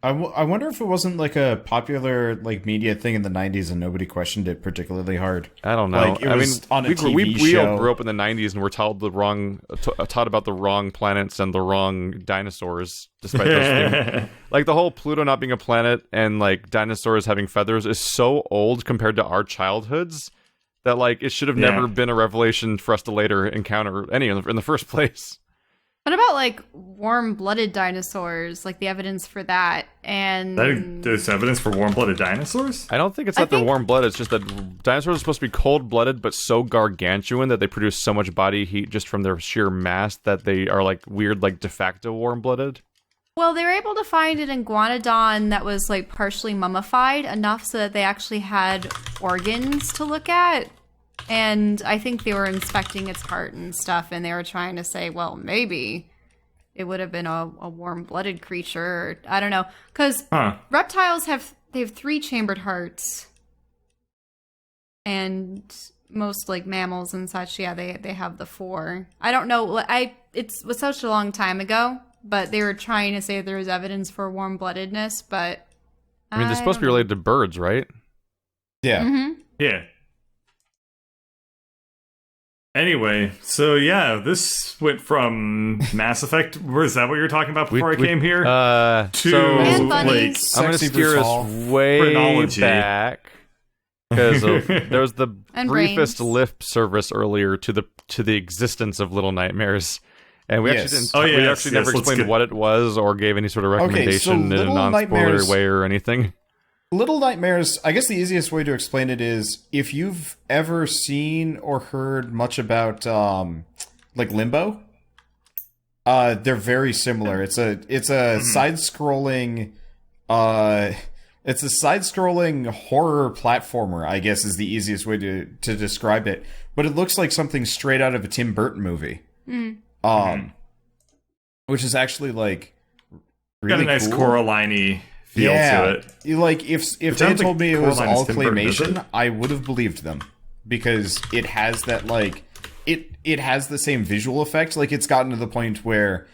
I wonder if it wasn't like a popular like media thing in the 90s and nobody questioned it particularly hard. I don't know. Like, it was on a TV we all show. grew up in the 90s and were taught taught about the wrong planets and the wrong dinosaurs, despite those things. Like the whole Pluto not being a planet and like dinosaurs having feathers is so old compared to our childhoods that like it should have Yeah. never been a revelation for us to later encounter any in the first place. What about like warm-blooded dinosaurs? Like the evidence for that, and There's evidence for warm-blooded dinosaurs? I don't think it's that they're think- warm-blooded. It's just that dinosaurs are supposed to be cold-blooded, but so gargantuan that they produce so much body heat just from their sheer mass that they are like weird, like de facto warm-blooded. well, they were able to find an iguanodon that was like partially mummified enough so that they actually had organs to look at. And I think they were inspecting its heart and stuff, and they were trying to say, well, maybe it would have been a warm-blooded creature. Or, I don't know, because reptiles have 3-chambered hearts, and most like mammals and such, yeah, they have the 4. I don't know. It was such a long time ago, but they were trying to say there was evidence for warm-bloodedness. But I mean, they're supposed to be don't know. related to birds, right? Yeah. Yeah. Anyway, so yeah, this went from Mass Effect. Was that what you were talking about before I came here? To to And like, bunnies. I'm going to Sexy steer Bruce us Hall. way Phrenology. back because there was the And briefest brains. lip service earlier to the existence of Little Nightmares, and we Yes. actually didn't. Oh, we yes, actually yes, never let's explained get- what it was or gave any sort of Okay, so recommendation in a Little non-spoiler Nightmares- way or anything. Little Nightmares, I guess the easiest way to explain it is if you've ever seen or heard much about like Limbo, They're very similar. It's a side-scrolling it's a side-scrolling horror platformer, I guess is the easiest way to describe it. But it looks like something straight out of a Tim Burton movie. Which is actually like really got a nice cool. Coraline-y feel to it. Like if they had told me it was all claymation, I would have believed them, because it has that like it has the same visual effect. Like it's gotten to the point where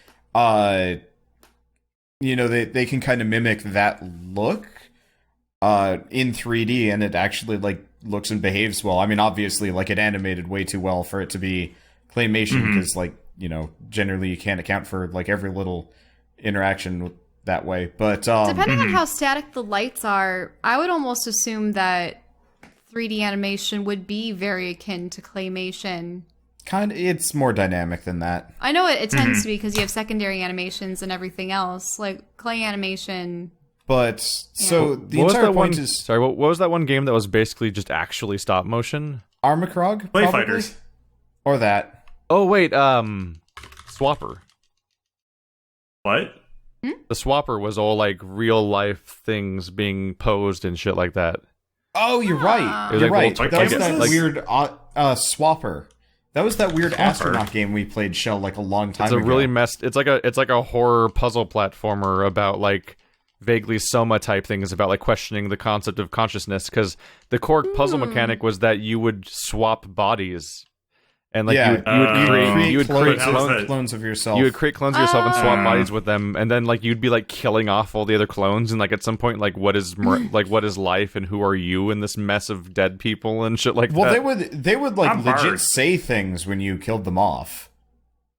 you know, they can kind of mimic that look in 3D, and it actually like looks and behaves well. I mean, obviously, like it animated way too well for it to be claymation, because like, you know, generally you can't account for like every little interaction that way. But depending on how static the lights are, I would almost assume that 3D animation would be very akin to claymation. It's more dynamic than that. I know it tends to be, because you have secondary animations and everything else, like clay animation. But so the What was entire that point one? is Sorry, what was that one game that was basically just actually stop motion? Armacrog, Play probably? Fighters. Or that. Oh wait, Swapper. What? The Swapper was all like real life things being posed and shit like that. Oh, you're right. It was You're like right. little That was like- that like- weird Swapper. That was that weird Swapper. astronaut game we played, Chelle, like a long time It's a ago. really messed. It's like a horror puzzle platformer about like vaguely Soma type things, about like questioning the concept of consciousness, because the core puzzle mechanic was that you would swap bodies, and like you would create clones of yourself. You would create clones of yourself and swap bodies with them, and then like you'd be like killing off all the other clones, and like at some point, like what is what is life and who are you in this mess of dead people and shit like that. Well, they would like I'm legit hard. say things when you killed them off.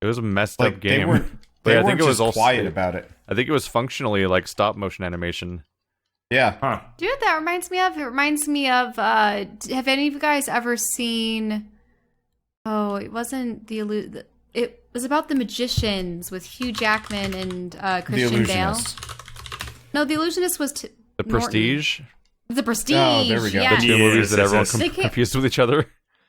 It was a messed Like up game. they weren't. But They yeah, I weren't think it was just also quiet about it. I think it was functionally like stop motion animation. Yeah. Huh. Do you know what that reminds me of? It reminds me of, have any of you guys ever seen, oh, it wasn't it was about the Magicians with Hugh Jackman and The Christian Bale. Illusionist. No, The Illusionist was The Norton. Prestige, The Prestige. Oh, there we go. Yes. the two movies that Yes, everyone yes. They came- confused with each other.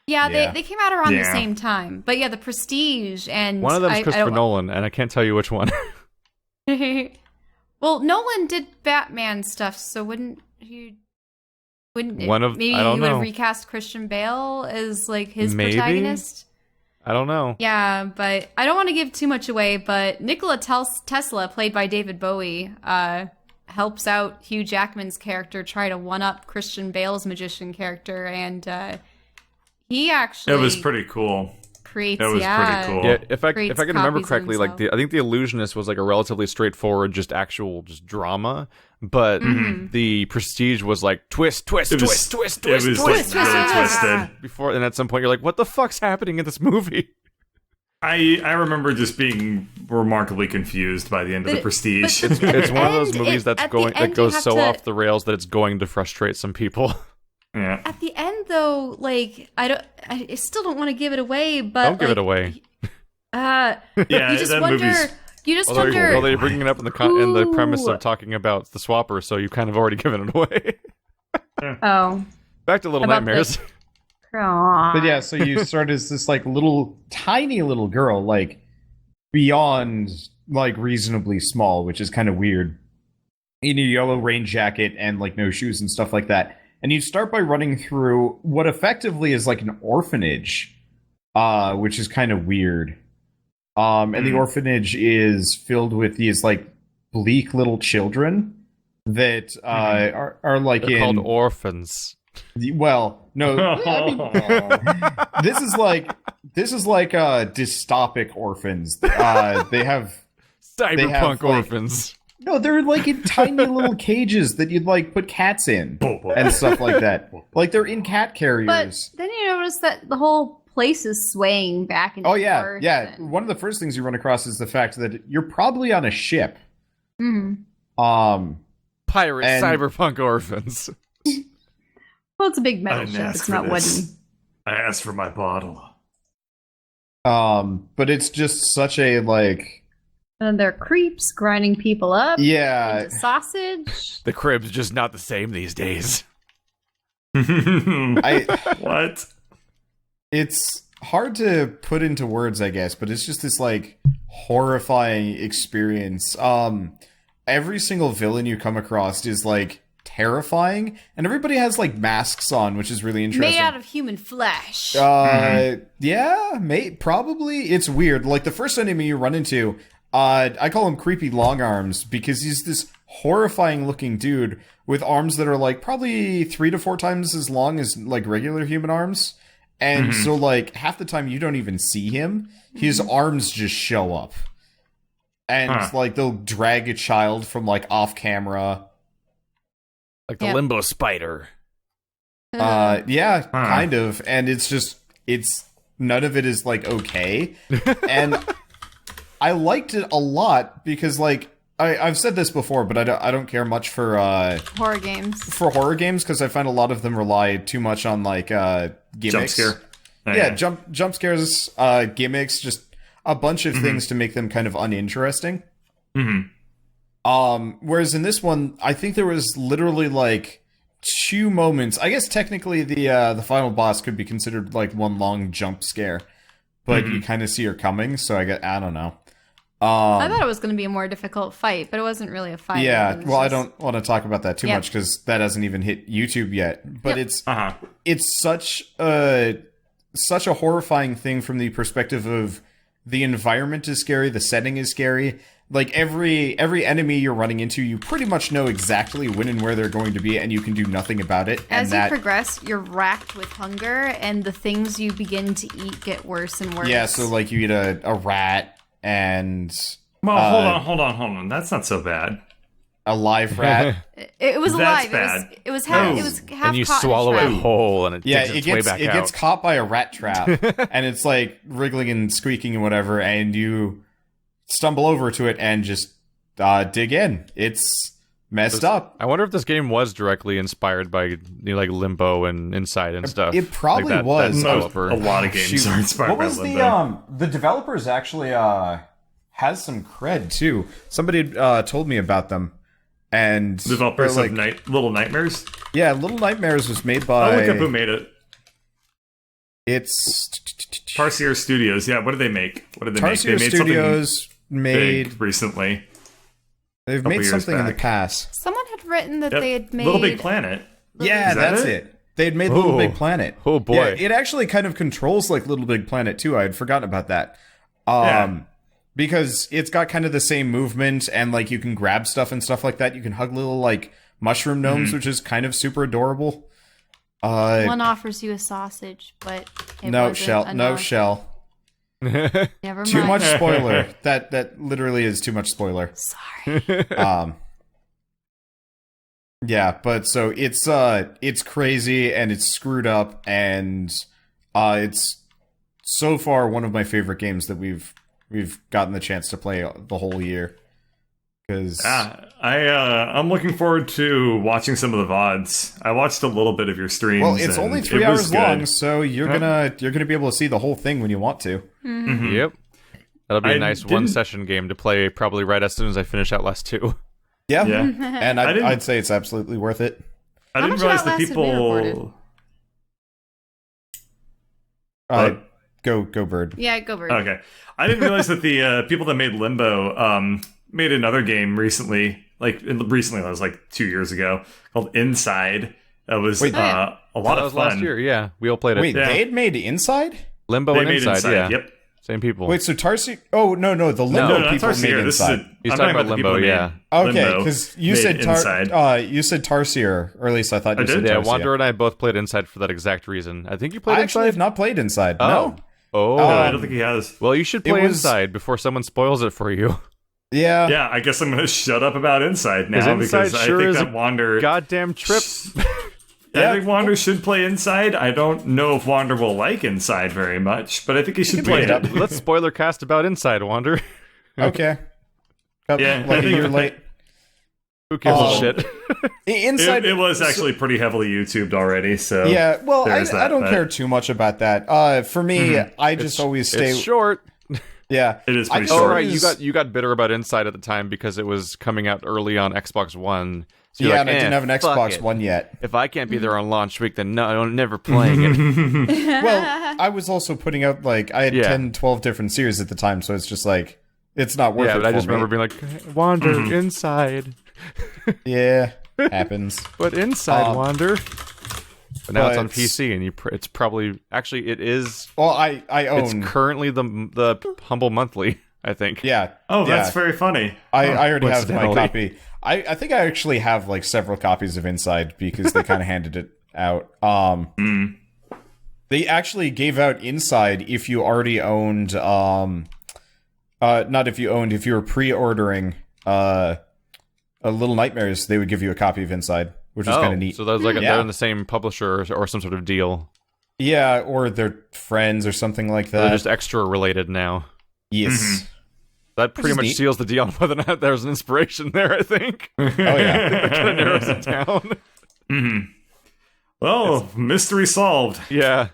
Yeah, Yeah. they came out around the Yeah. same time. But yeah, The Prestige and One of them I is Christopher don't- Nolan, and I can't tell you which one. Well, Nolan did Batman stuff, so wouldn't he? Wouldn't One of- maybe I don't he would have know. recast Christian Bale as like his Maybe? protagonist? I don't know. Yeah, but I don't want to give too much away. But Nikola Tesla, played by David Bowie, helps out Hugh Jackman's character try to one up Christian Bale's magician character, and he actually It was pretty cool. creates. That was pretty cool. Yeah, if I Creates can remember copies of correctly, like himself. I think the Illusionist was like a relatively straightforward, just drama, but the Prestige was like twist, twist, It was- twist, twist, it twist, was, twist, like, really twist. twisted. Before, and at some point, you're like, what the fuck's happening in this movie? I remember just being remarkably confused by the end of the Prestige. It's one of those end, movies at that's the going end, that you goes have so to- off the rails that it's going to frustrate some people. Yeah. At the end, though, like I still don't want to give it away, but Don't give it away. Yeah, you just that wonder. movie's You just Although wonder. they're bringing it up in the premise Who- of talking about the Swapper, so you've kind of already given it away. Oh, Back to Little About Nightmares. But yeah, so you start as this like tiny little girl, like beyond like reasonably small, which is kind of weird, in a yellow rain jacket and like no shoes and stuff like that. And you start by running through what effectively is like an orphanage, which is kind of weird. And the orphanage is filled with these like bleak little children that are like They're in called orphans. well, no, I mean, this is like dystopic orphans. They have Cyberpunk like- orphans. no, they're like in tiny little cages that you'd like put cats in and stuff like that. Like they're in cat but carriers. then you notice that the whole place is swaying back and Oh yeah, forth. yeah. and- One of the first things you run across is the fact that you're probably on a ship. Mhm. Pirate and- cyberpunk orphans. Well, it's a big I metal didn't ship. ask It's for not this. wooden. I asked for my bottle. But it's just such a like, And they're creeps grinding people up yeah. into sausage. The crib's just not the same these days. I What? it's hard to put into words, I guess, but it's just this like horrifying experience. Every single villain you come across is like terrifying, and everybody has like masks on, which is really interesting. Made out of human flesh. Yeah, probably. It's weird. Like the first enemy you run into, I call him Creepy Long Arms because he's this horrifying looking dude with arms that are like probably 3 to 4 times as long as like regular human arms. And so like half the time you don't even see him. His arms just show up. And like they'll drag a child from like off camera. Like the limbo spider. Yeah, kind of. And it's none of it is like okay. And I liked it a lot because like I've said this before, but I don't care much for horror games. For horror games, because I find a lot of them rely too much on like gimmicks. Jump scare. Yeah, jump scares, gimmicks, just a bunch of things to make them kind of uninteresting. Whereas in this one, I think there was literally like 2 moments. I guess technically the final boss could be considered like one long jump scare, but you kind of see her coming. So I don't know. I thought it was going to be a more difficult fight, but it wasn't really a fight. Yeah, well, I don't want to talk about that too much because that hasn't even hit YouTube yet. But it's such a horrifying thing from the perspective of the environment is scary, the setting is scary. Like every enemy you're running into, you pretty much know exactly when and where they're going to be, and you can do nothing about it. As you progress, you're racked with hunger, and the things you begin to eat get worse and worse. Yeah, so like you eat a rat and well, hold on. That's not so bad. A live rat. It was alive. Bad. It was half. It was half. And you swallow it whole, and it takes its way back out. It gets caught by a rat trap, and it's like wriggling and squeaking and whatever, and you stumble over to it and just dig in. It's messed up. I wonder if this game was directly inspired by like Limbo and Inside and stuff. It probably like was. That developer. A lot of games are inspired by Limbo. The developers actually has some cred too. Somebody told me about them. And developers of Little Nightmares? Yeah, Little Nightmares was made by... I'll look up who made it. It's... Tarsier Studios. Yeah, what did they make? Tarsier Studios made... big recently. They've made something in the past. Someone had written that they had made... Little Big Planet. Yeah, that's it. They had made Little Big Planet. Oh, boy. Yeah, it actually kind of controls like Little Big Planet, too. I had forgotten about that. Because it's got kind of the same movement, and like you can grab stuff and stuff like that. You can hug little like mushroom gnomes, which is kind of super adorable. One offers you a sausage, but no Shell. Never mind. Too much spoiler. That literally is too much spoiler. Sorry. Yeah, but so it's crazy and it's screwed up, and it's so far one of my favorite games that we've gotten the chance to play the whole year. Because I'm looking forward to watching some of the VODs. I watched a little bit of your streams. Well, it's only 3 hours long, so you're gonna be able to see the whole thing when you want to. Yep, that'll be a nice one-session game to play probably right as soon as I finish Outlast 2. Yeah. And I'd say it's absolutely worth it. I didn't realize the people. Go Bird. Yeah, go Bird. Okay. I didn't realize that the people that made Limbo made another game recently. That was like 2 years ago, called Inside. That was a lot of fun. Last year, yeah. We all played it. Wait, they had made Inside? Limbo and Inside, yeah. Yep. Same people. Wait, so Tarsier... Oh, no, the Limbo people made Inside. He's talking about Limbo, yeah. Okay, because you said Tarsier, or at least I thought you said Tarsier. Yeah, Wanderer and I both played Inside for that exact reason. I think you played Inside? I actually have not played Inside, no. Oh. No, I don't think he has. Well, you should play Inside before someone spoils it for you. Yeah. Yeah, I guess I'm going to shut up about Inside now because I think that Wander... goddamn trip. I think Wander should play Inside. I don't know if Wander will like Inside very much, but I think he should play it. Let's spoiler cast about Inside, Wander. Okay. Yeah, like a year late. Who gives a shit? Inside, it was actually pretty heavily YouTubed already, so... Yeah, well, I don't care too much about that. For me, I just always stay... It's short. Yeah. It is pretty short. Oh, right, you got bitter about Inside at the time because it was coming out early on Xbox One. So you're Yeah, like, and I didn't have an fuck Xbox it. One yet. If I can't be there on launch week, then no, I'm never playing it. Well, I was also putting out, like, I had 10, 12 different series at the time, so it's just like, it's not worth Yeah, it but I for just me. remember being like, wander inside. Yeah, happens. But inside, wander. But now it's on But- PC, and it's probably... Actually, it is... Well, I It's own... currently the Humble Monthly, I think. yeah. Oh, that's yeah. very funny. I already have my coincidentally. copy. I think I actually have, like, several copies of Inside because they kind of handed it out. They actually gave out Inside if you already owned... not if you owned, if you were pre-ordering Little Nightmares, they would give you a copy of Inside, which is kind of neat. So that's like Yeah. they're in the same publisher or some sort of deal. Yeah, or they're friends or something like They're that. just extra related now. Yes. That pretty is much neat. seals the deal on whether or not there's an inspiration there, I think. Oh, yeah. That kind of narrows it down. Well, mystery solved. Yeah.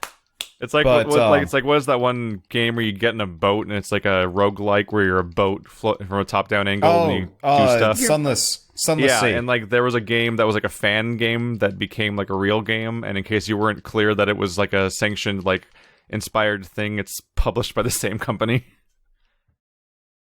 It's like, But, what is that one game where you get in a boat and it's like a roguelike where you're a boat floating from a top-down angle and you do stuff? Sunless Yeah, Sea. and like there was a game that was like a fan game that became like a real game, and in case you weren't clear that it was like a sanctioned, like inspired thing, it's published by the same company.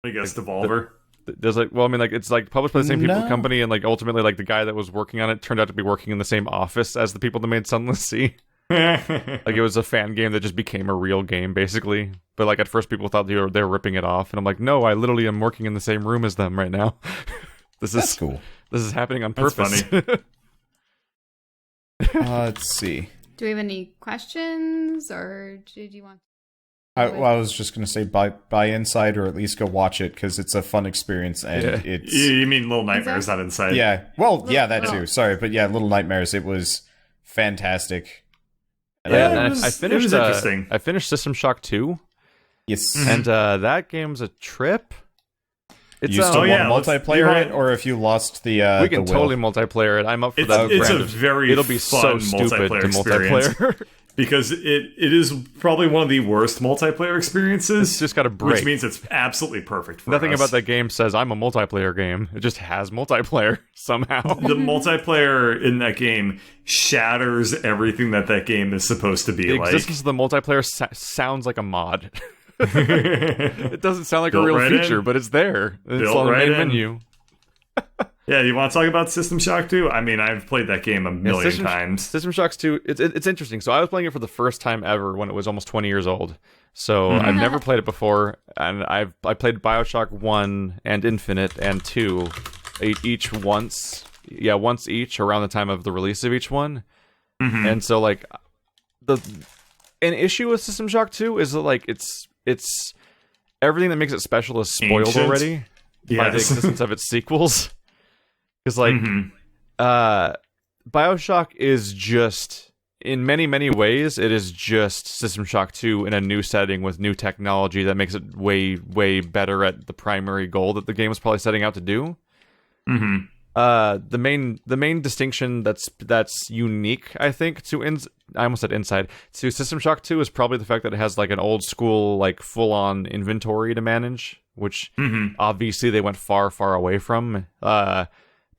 I guess Devolver. There's like, well, I mean, like it's like published by the same company, and like ultimately, like the guy that was working on it turned out to be working in the same office as the people that made Sunless Sea. Like it was a fan game that just became a real game, basically. But like at first, people thought they were ripping it off, and I'm like, no, I literally am working in the same room as them right now. That's cool. This is happening on That's purpose. Let's see. Do we have any questions, or did you want? I was just going to say buy Inside or at least go watch it because it's a fun experience and Yeah. it's... You mean Little Nightmares, not Inside? Yeah, well, yeah, that Little- too. Sorry, but yeah, Little Nightmares, it was fantastic. And Yeah, I- and it was- I finished. it was interesting. I finished System Shock 2, yes. and that game's a trip. It's You still Oh, yeah, want to let's- multiplayer you it, want- or if you lost the we can the will? totally multiplayer it. I'm up for It's, that. it's brand a of- very It'll be so fun stupid multiplayer to experience multiplayer. because it is probably one of the worst multiplayer experiences. It's just got a break. Which means it's absolutely perfect for Nothing us. about that game says I'm a multiplayer game. It just has multiplayer somehow. The multiplayer in that game shatters everything that game is supposed to be The like. existence of the multiplayer sounds like a mod. It doesn't sound like a Built real right feature, in. but it's there. It's Built on the right main in. menu. Yeah, you want to talk about System Shock 2? I mean, I've played that game a million times. System Shocks 2, it's interesting. So I was playing it for the first time ever when it was almost 20 years old. So I've never played it before, and I played BioShock 1 and Infinite and 2 each once. Yeah, once each around the time of the release of each one. And so like an issue with System Shock 2 is that like it's everything that makes it special is spoiled Ancient. already by the Yes. existence of its sequels. Because like BioShock is just, in many, many ways, it is just System Shock 2 in a new setting with new technology that makes it way, way better at the primary goal that the game was probably setting out to do. The main distinction that's unique, I think, I almost said Inside, to System Shock 2 is probably the fact that it has like an old school, like full-on inventory to manage, which obviously they went far, far away from.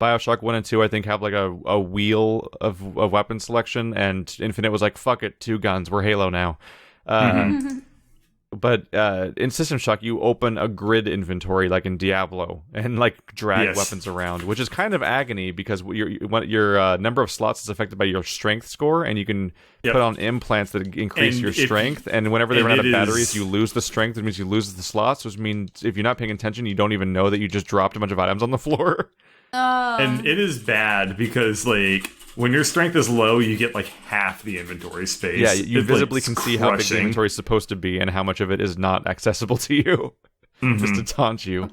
BioShock 1 and 2, I think, have like a wheel of weapon selection, and Infinite was like, fuck it, 2 guns, we're Halo now. But in System Shock, you open a grid inventory like in Diablo and like drag Yes. weapons around, which is kind of agony because your number of slots is affected by your strength score, and you can put on implants that increase And your if- strength. And whenever they and run out it of batteries, is- you lose the strength, which means you lose the slots, which means if you're not paying attention, you don't even know that you just dropped a bunch of items on the floor. And it is bad because, like, when your strength is low, you get, like, half the inventory space. Yeah, you It's, visibly like, can see how big the crushing. inventory is supposed to be and how much of it is not accessible to you, just to taunt you.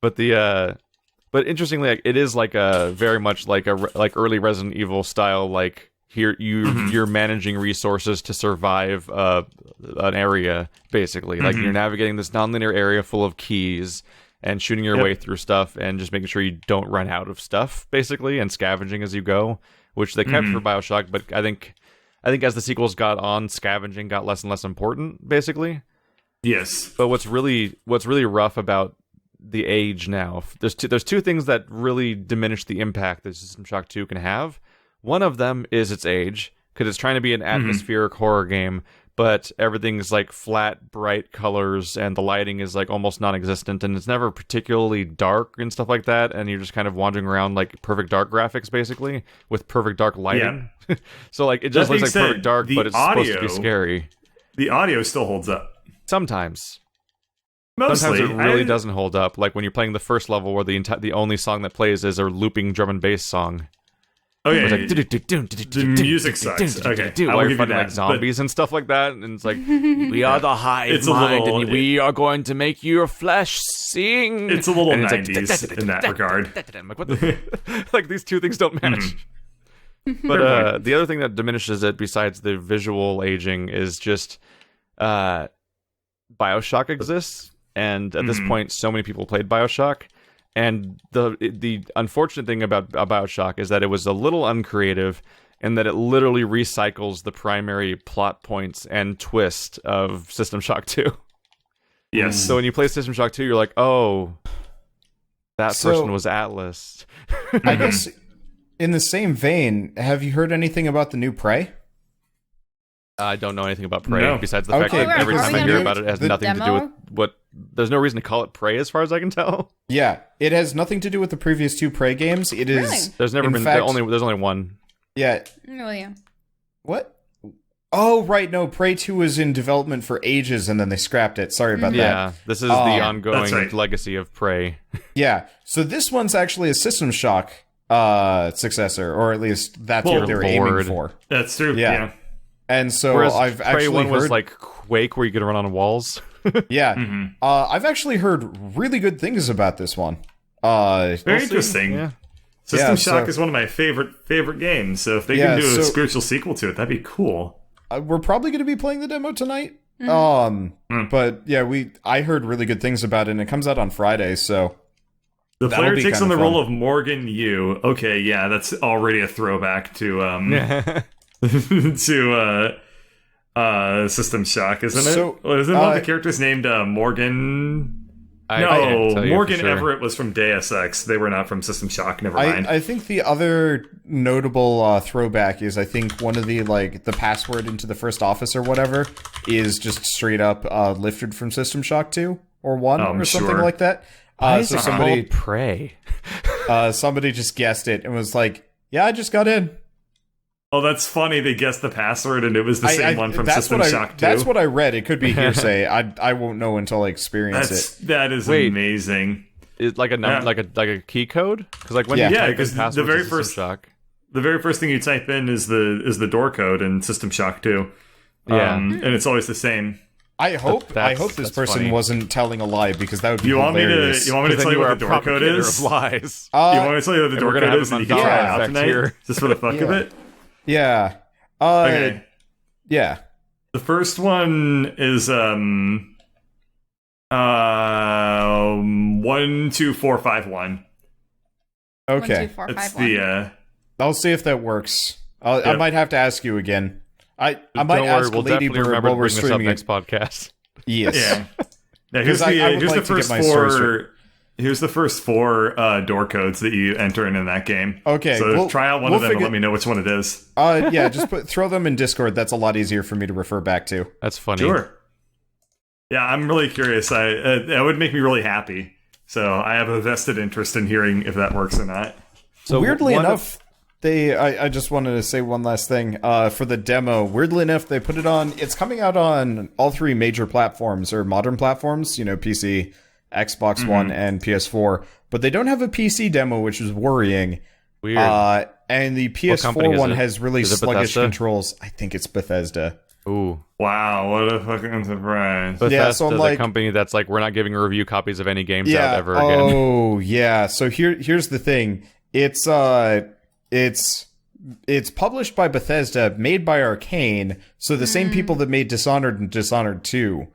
But but interestingly, like, it is like a very much like early Resident Evil style. Like here, you're managing resources to survive an area, basically. Like you're navigating this nonlinear area full of keys and shooting your way through stuff and just making sure you don't run out of stuff, basically, and scavenging as you go, which they kept for BioShock, but I think as the sequels got on, scavenging got less and less important, basically. Yes. But what's really rough about the age now. There's two things that really diminish the impact that System Shock 2 can have. One of them is its age, because it's trying to be an atmospheric horror game, but everything's like flat, bright colors, and the lighting is like almost non-existent, and it's never particularly dark and stuff like that, and you're just kind of wandering around like perfect dark graphics, basically, with perfect dark lighting. Yeah. So like it just looks like perfect dark, but it's supposed to be scary. The audio still holds up. Sometimes. Mostly. Sometimes it really doesn't hold up. Like when you're playing the first level where the only song that plays is a looping drum and bass song. Okay, the music sucks. Okay, while you're fighting like zombies and stuff like that, and it's like, we are the hive mind, and we are going to make your flesh sing. It's a little 90s in that regard. I'm like, what the? Like these two things don't match. But the other thing that diminishes it, besides the visual aging, is just BioShock exists, and at this point, so many people played BioShock. And the unfortunate thing about BioShock is that it was a little uncreative, and that it literally recycles the primary plot points and twist of System Shock 2. Yes. So when you play System Shock 2, you're like, oh, that person was Atlas. I guess in the same vein, have you heard anything about the new Prey? I don't know anything about Prey, besides the fact that every time I hear about it, it has nothing to do with what... There's no reason to call it Prey, as far as I can tell. Yeah, it has nothing to do with the previous two Prey games. It is... Really? There's never been... There's only one. Yeah. Oh, yeah. What? Oh, right, no, Prey 2 was in development for ages, and then they scrapped it. Sorry about that. Yeah, this is the ongoing legacy of Prey. Yeah, so this one's actually a System Shock successor, or at least that's what they were aiming for. That's true, yeah. And so Whereas I've Prey actually 1 heard... was like Quake, where you could run on walls. Yeah. I've actually heard really good things about this one. Very interesting. Yeah. System Shock is one of my favorite games, so if they can do a spiritual sequel to it, that'd be cool. We're probably going to be playing the demo tonight. But yeah, I heard really good things about it, and it comes out on Friday, so... The player takes on the role of Morgan Yu. Okay, yeah, that's already a throwback to System Shock, isn't it? So, isn't one of the characters named Morgan? Morgan Everett was from Deus Ex. They were not from System Shock. Never mind. I think the other notable throwback is I think one of the the password into the first office or whatever is just straight up lifted from System Shock 2 or 1 or something like that. So somebody Prey. Somebody just guessed it and was like, "Yeah, I just got in." Oh, that's funny. They guessed the password, and it was the same one from System Shock 2. That's what I read. It could be hearsay. I won't know until I experience it. That is amazing. It's like a key code, because like when because the very first thing you type in is the door code in System Shock 2. And it's always the same. I hope this person wasn't telling a lie, because that would be hilarious. You want me to tell you what the door code is? Of lies. You want me to tell you what the door code is, and you can try it out tonight, just for the fuck of it? Yeah. Okay. Yeah. The first one is 12451. Okay. 12451. It's the I'll see if that works. I might have to ask you again. I might ask we'll Lady definitely Bird remember while we're to bring this up streaming next podcast. Yes. Yeah. Now, here's the first four. Here's the first 4 door codes that you enter in that game. Okay, so try out one of them and let me know which one it is. Yeah, just throw them in Discord. That's a lot easier for me to refer back to. That's funny. Sure. Yeah, I'm really curious. That would make me really happy. So I have a vested interest in hearing if that works or not. So weirdly enough, I just wanted to say one last thing for the demo. Weirdly enough, they put it on. It's coming out on all 3 major platforms, or modern platforms. PC, Xbox One, and PS4. But they don't have a PC demo, which is worrying. Weird. And the PS4 one has really sluggish controls. I think it's Bethesda. Ooh. Wow, what a fucking surprise. Bethesda, the company that's like, we're not giving review copies of any games out ever again. Oh, yeah. So here's the thing. It's published by Bethesda, made by Arcane, so the same people that made Dishonored and Dishonored 2.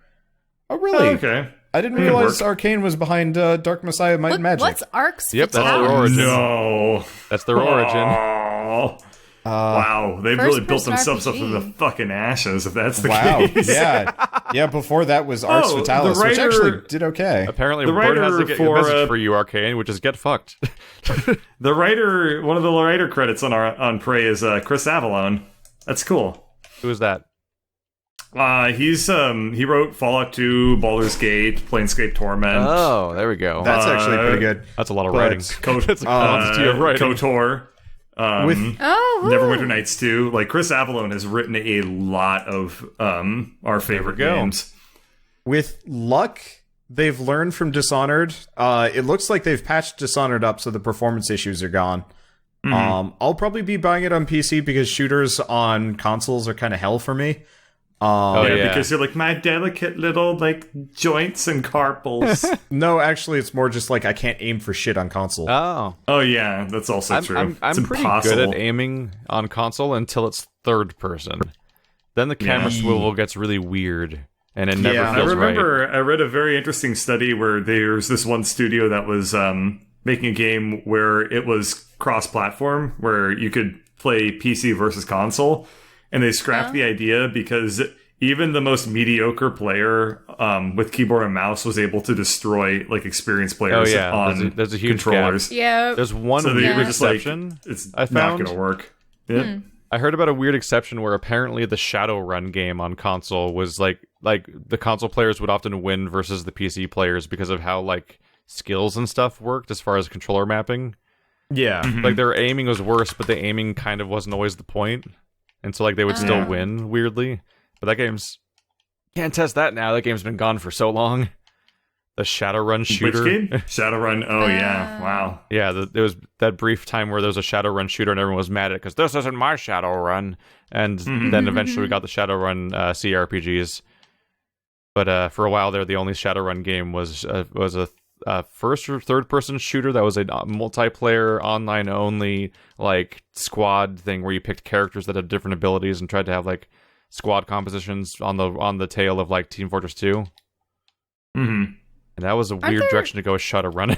Oh, really? Okay. I didn't realize Arcane was behind Dark Messiah Might and Magic. What's Ark's Yep, that's their origin. No. That's their origin. Wow, they've really built First-person themselves up RPG. from the fucking ashes, if that's the Wow. case. Yeah. Before that was Ars Oh, the Fatalis, which writer- actually did okay. Apparently, The Bird has writer a for, message for you, Arcane, which is get fucked. The writer, one of the writer credits on Prey is Chris Avallone. That's cool. Who is that? He wrote Fallout 2, Baldur's Gate, Planescape Torment. Oh, there we go. That's actually pretty good. That's a lot of But- writing. That's a quantity of writing. KOTOR. With Oh, woo. Neverwinter Nights 2. Like, Chris Avallone has written a lot of our favorite There we go. games. With luck, they've learned from Dishonored. It looks like they've patched Dishonored up so the performance issues are gone. I'll probably be buying it on PC because shooters on consoles are kind of hell for me. Oh, yeah. Because you're like, my delicate little, like, joints and carpals. No, actually, it's more just like I can't aim for shit on console. Oh. Oh, yeah, that's also true. I'm It's pretty impossible. good at aiming on console until it's third person. Then the camera swivel gets really weird, and it never Yeah. I feels right. remember I read a very interesting study where there's this one studio that was making a game where it was cross-platform, where you could play PC versus console, and they scrapped the idea because even the most mediocre player with keyboard and mouse was able to destroy like experienced players on there's a huge controllers. Yeah. There's one So they weird were just like, exception. it's I not found. going to work. Yeah. I heard about a weird exception where apparently the Shadowrun game on console was like the console players would often win versus the PC players because of how like skills and stuff worked as far as controller mapping. Yeah. Like their aiming was worse, but the aiming kind of wasn't always the point, and so like they would still win weirdly. But that game's can't test that now. That game's been gone for so long. The Shadowrun shooter. Which game? Shadowrun. Oh, yeah. Wow. Yeah, there was that brief time where there was a Shadowrun shooter and everyone was mad at it because this isn't my Shadowrun. And then eventually we got the Shadowrun CRPGs. But for a while there, the only Shadowrun game was a first or third person shooter that was a multiplayer, online only, like squad thing where you picked characters that had different abilities and tried to have like squad compositions on the tail of like Team Fortress 2. Mm-hmm. And that was a weird direction to go with Shadowrun.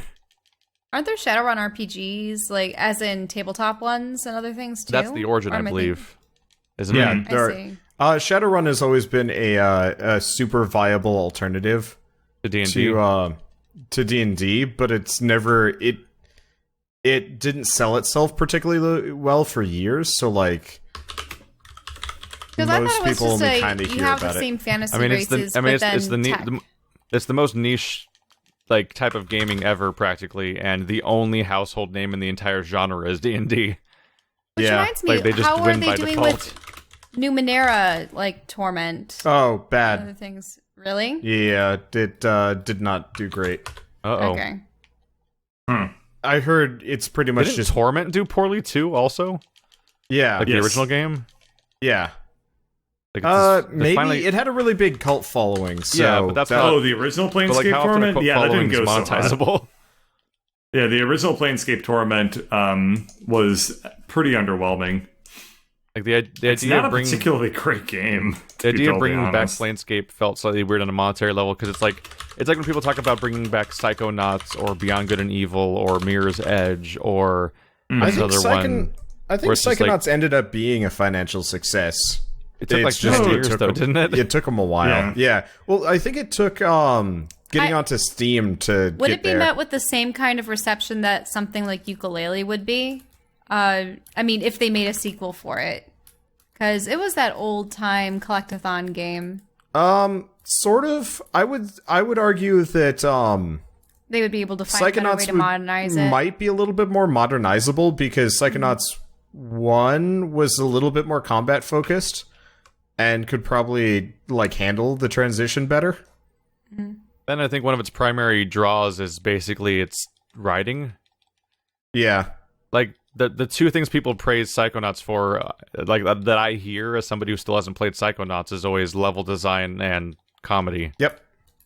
Aren't there Shadowrun RPGs, like as in tabletop ones and other things too? That's the origin, Or I am believe. Isn't Yeah. it? There I see. Shadowrun has always been a super viable alternative The D&D. to D&D, but it's never it didn't sell itself particularly well for years. So like Because I most thought it was people just only a kind of you hear have about the it. same fantasy I mean, races, it's the most niche like type of gaming ever, practically, and the only household name in the entire genre is D&D. Which Yeah, reminds me, like they just how are win they by doing default. with Numenera, like Torment? Oh, Other bad. things, really? Yeah, it did not do great. Uh-oh. Okay. I heard it's pretty much Didn't just Torment do poorly too? Also, yeah, like the original game. yeah. Like it's Maybe finally, it had a really big cult following. So yeah, but that's that, not. Oh, the original But like Planescape how often a Torment? cult Yeah, that following didn't is go so hot. monetizable. Yeah, the original Planescape Torment was pretty underwhelming. Like the It's idea not of a bringing particularly great game. the idea of totally bringing back honest. Planescape felt slightly weird on a monetary level because it's like when people talk about bringing back Psychonauts or Beyond Good and Evil or Mirror's Edge or I this think other one. I think where it's just like- Psychonauts ended up being a financial success. It took like It's just- 2 it years took though, them- didn't it? It took them a while. Yeah. Yeah. Well, I think it took getting I- onto Steam to Would get it be there. met with the same kind of reception that something like Yooka-Laylee would be? I mean, if they made a sequel for it. Because it was that old-time collectathon game. Sort of. I would argue that They would be able to find a better way Psychonauts to modernize it. might be a little bit more modernizable because Psychonauts 1 was a little bit more combat focused and could probably like handle the transition better. Then I think one of its primary draws is basically its writing. Yeah. Like the two things people praise Psychonauts for, like that I hear as somebody who still hasn't played Psychonauts, is always level design and comedy. Yep.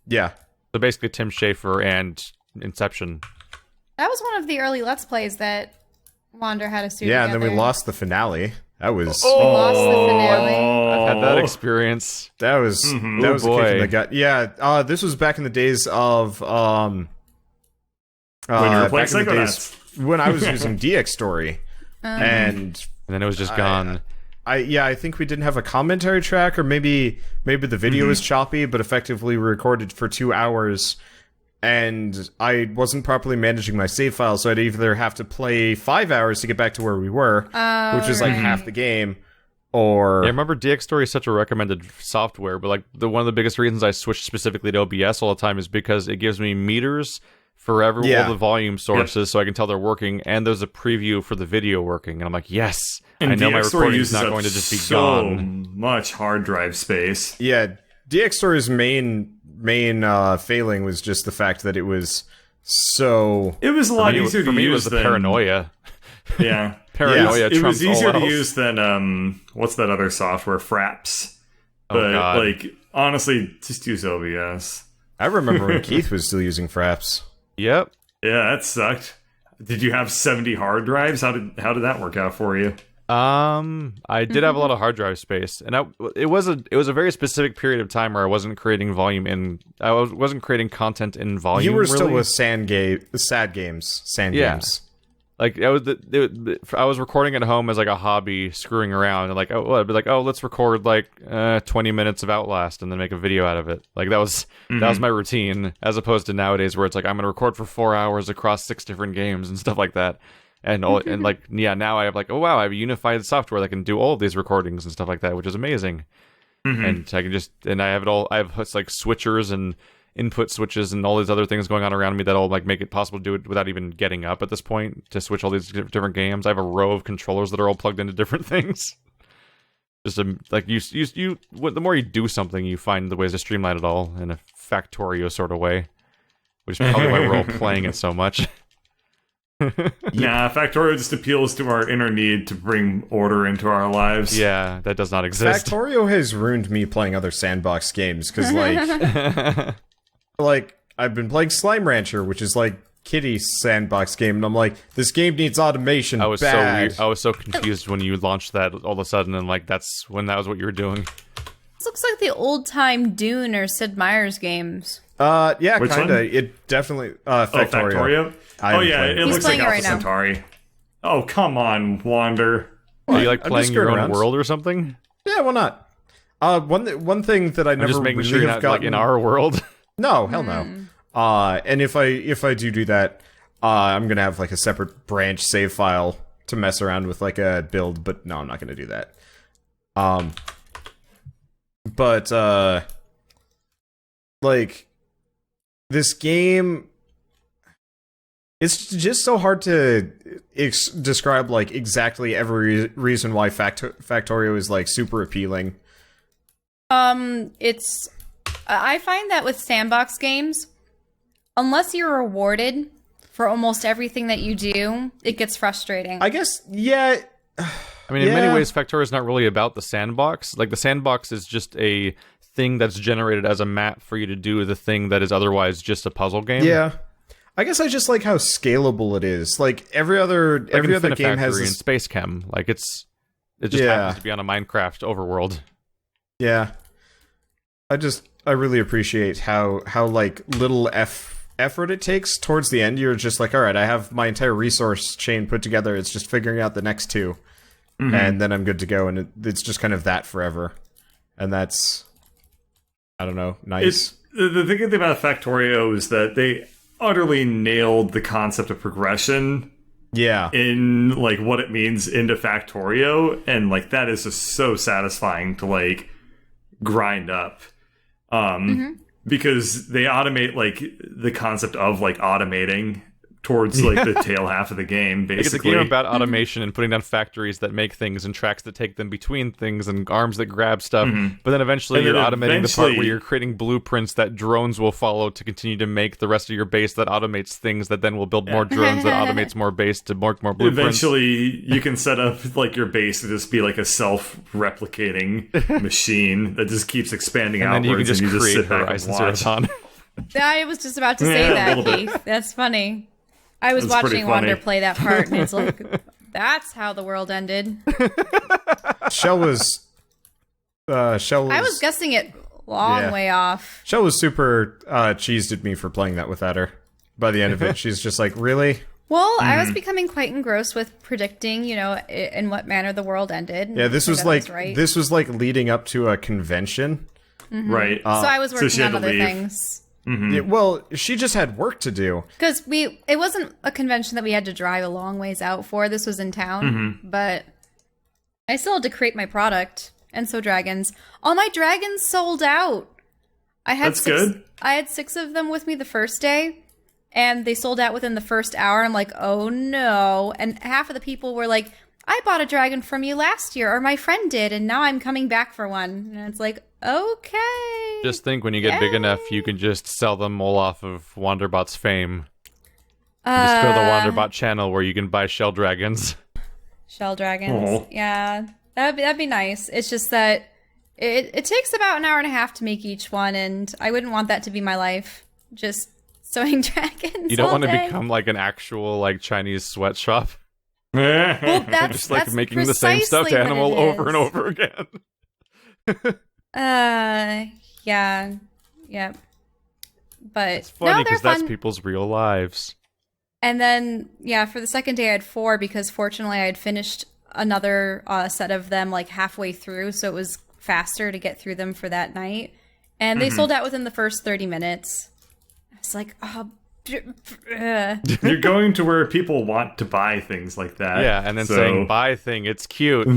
Yeah. So basically, Tim Schafer and Inception. That was one of the early Let's Plays that Wander had us do Yeah, and then we together. lost the finale. That was We lost the finale. I've had that experience. that was Oh a kick in the boy. gut. Yeah, this was back in the days of When you were playing back in the days Psychonauts. when I was using DX Story, and and then it was just gone. I think we didn't have a commentary track, or maybe the video was choppy, but effectively we recorded for 2 hours, and I wasn't properly managing my save file, so I'd either have to play 5 hours to get back to where we were, which was like half the game, or... Yeah, I remember DX Story is such a recommended software, but like one of the biggest reasons I switch specifically to OBS all the time is because it gives me meters for all the volume sources, so I can tell they're working, and there's a preview for the video working, and I'm like, yes, and I know my DX recording is not going to just be gone. Much hard drive space. Yeah, DX Story's main failing was just the fact that it was so... It was a lot easier to use. For me, it was the paranoia. Yeah. Paranoia it was easier to else. use than, what's that other software? Fraps. Oh, But, God. like, honestly, just use OBS. I remember when Keith was still using Fraps. Yep. Yeah, that sucked. Did you have 70 hard drives? How did that work out for you? I did have a lot of hard drive space, and it was a very specific period of time where I wasn't creating wasn't creating content in volume. You were still really. with Sand games. Like I was recording at home as like a hobby, screwing around, and like I'd be like, let's record like 20 minutes of Outlast and then make a video out of it. Like that was my routine, as opposed to nowadays where it's like I'm gonna record for 4 hours across 6 different games and stuff like that. And now I have like, I have a unified software that can do all of these recordings and stuff like that, which is amazing. And I can I have it all. I have like switchers and input switches and all these other things going on around me that'll like make it possible to do it without even getting up at this point to switch all these different games. I have a row of controllers that are all plugged into different things. Just like the more you do something, you find the ways to streamline it all in a Factorio sort of way, which is probably why we're all playing it so much. Nah, Factorio just appeals to our inner need to bring order into our lives. Yeah, that does not exist. Factorio has ruined me playing other sandbox games, because like I've been playing Slime Rancher, which is like Kitty's sandbox game, and I'm like, this game needs automation. I was bad. so weird. I was so confused when you launched that all of a sudden, and like that was what you were doing. This looks like the old time Dune or Sid Meier's games. Yeah, Which kinda. one? It definitely Factorio? Oh yeah, it looks like playing it Alpha right now. Centauri. Oh, come on, Wander. Are you like I'm playing just your screwing own around. world or something? Yeah, why not? One thing that I I'm never just making really sure you're have not like gotten... in our world. No, hell no. And if I do that, I'm gonna have like a separate branch save file to mess around with like a build, but no, I'm not gonna do that. But like this game, it's just so hard to describe like exactly every reason why Factorio is like super appealing. I find that with sandbox games, unless you're rewarded for almost everything that you do, it gets frustrating. I guess, yeah. I mean, in many ways, Factorio is not really about the sandbox. Like, the sandbox is just a thing that's generated as a map for you to do the thing that is otherwise just a puzzle game. Yeah. I guess I just like how scalable it is. Like, every other game has in this... Space Chem. Like, it just happens to be on a Minecraft overworld. Yeah. I really appreciate how like little effort it takes towards the end. You're just like, all right, I have my entire resource chain put together. It's just figuring out the next two, and then I'm good to go. And it's just kind of that forever, and that's, I don't know, nice. The thing about Factorio is that they utterly nailed the concept of progression. Yeah. In like what it means into Factorio, and like that is just so satisfying to like grind up. Because they automate like the concept of like automating towards like the tail half of the game, basically. Like, it's a game about automation and putting down factories that make things and tracks that take them between things and arms that grab stuff. But then eventually you're automating the part where you're creating blueprints that drones will follow to continue to make the rest of your base that automates things that then will build more drones that automates more base to more blueprints. Eventually you can set up like your base to just be like a self-replicating machine that just keeps expanding and outwards, then you can just and you create sit back Horizon and Zero watch. Dawn. I was just about to say Yeah, a that, little Keith. That's funny. I was That's pretty watching Wander funny. play that part, and it's like, that's how the world ended. Shell was I was guessing it long way off. Shell was super cheesed at me for playing that without her. By the end of it, she's just like, really? Well, I was becoming quite engrossed with predicting, in what manner the world ended. Yeah, this was like right. this was like leading up to a convention. Right. So I was working she had on to other leave. things. Yeah, well, she just had work to do. Because it wasn't a convention that we had to drive a long ways out for. This was in town. But I still had to create my product. And so dragons. All my dragons sold out. That's good. I had 6 of them with me the first day. And they sold out within the first hour. I'm like, oh no. And half of the people were like, I bought a dragon from you last year, or my friend did, and now I'm coming back for one. And it's like, okay. Just think when you get big enough, you can just sell them all off of Wanderbot's fame. Just go to the Wanderbot channel where you can buy shell dragons. Shell dragons. Oh. Yeah. That'd be nice. It's just that it takes about an hour and a half to make each one, and I wouldn't want that to be my life. Just sewing dragons. You don't want to day. become like an actual like Chinese sweatshop. Well, that's Just like that's making the same stuffed precisely what animal it over and is. over again. Yeah. Yep. But It's funny no, they're because that's fun. people's real lives. And then, yeah, for the second day I had 4 because fortunately I had finished another set of them like halfway through, so it was faster to get through them for that night. And they sold out within the first 30 minutes. I was like, oh, You're going to where people want to buy things like that. Yeah, and then so- saying "buy thing," it's cute.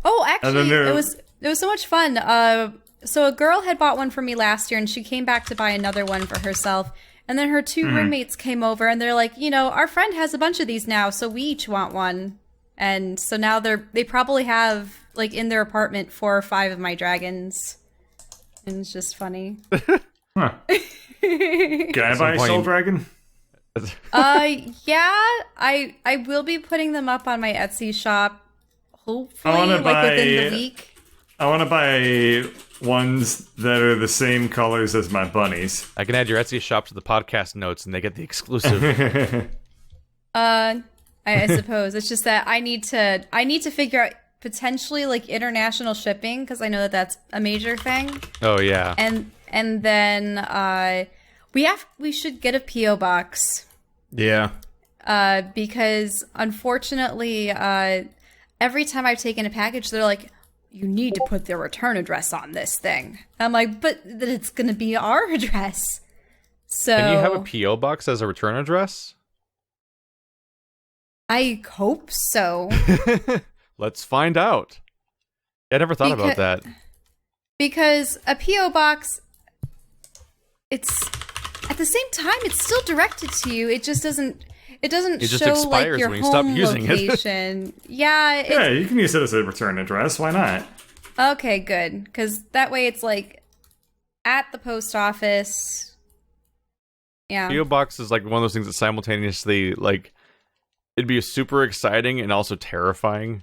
Oh, actually, there- it was so much fun. So a girl had bought one for me last year, and she came back to buy another one for herself. And then her 2 roommates came over, and they're like, our friend has a bunch of these now, so we each want one. And so now they probably have like in their apartment 4 or 5 of my dragons, and it's just funny. Huh. Can I buy a point- shell dragon? Yeah, I will be putting them up on my Etsy shop. Hopefully, wanna within buy- the week. I want to buy ones that are the same colors as my bunnies. I can add your Etsy shop to the podcast notes, and they get the exclusive. I suppose it's just that I need to figure out potentially like international shipping because I know that that's a major thing. Oh yeah. And then we should get a PO box Yeah. because unfortunately every time I've taken a package they're like, you need to put the return address on this thing. I'm like, but it's gonna be our address. So Can you have a PO box as a return address? I hope so. Let's find out. I never thought about that. Because a PO box, it's at the same time it's still directed to you. It just doesn't. It doesn't It just show like expires your when you stop home using it. location. Yeah. Yeah, you can use it as a return address. Why not? Okay, good. Because that way it's like at the post office. Yeah. PO box is like one of those things that simultaneously like it'd be super exciting and also terrifying.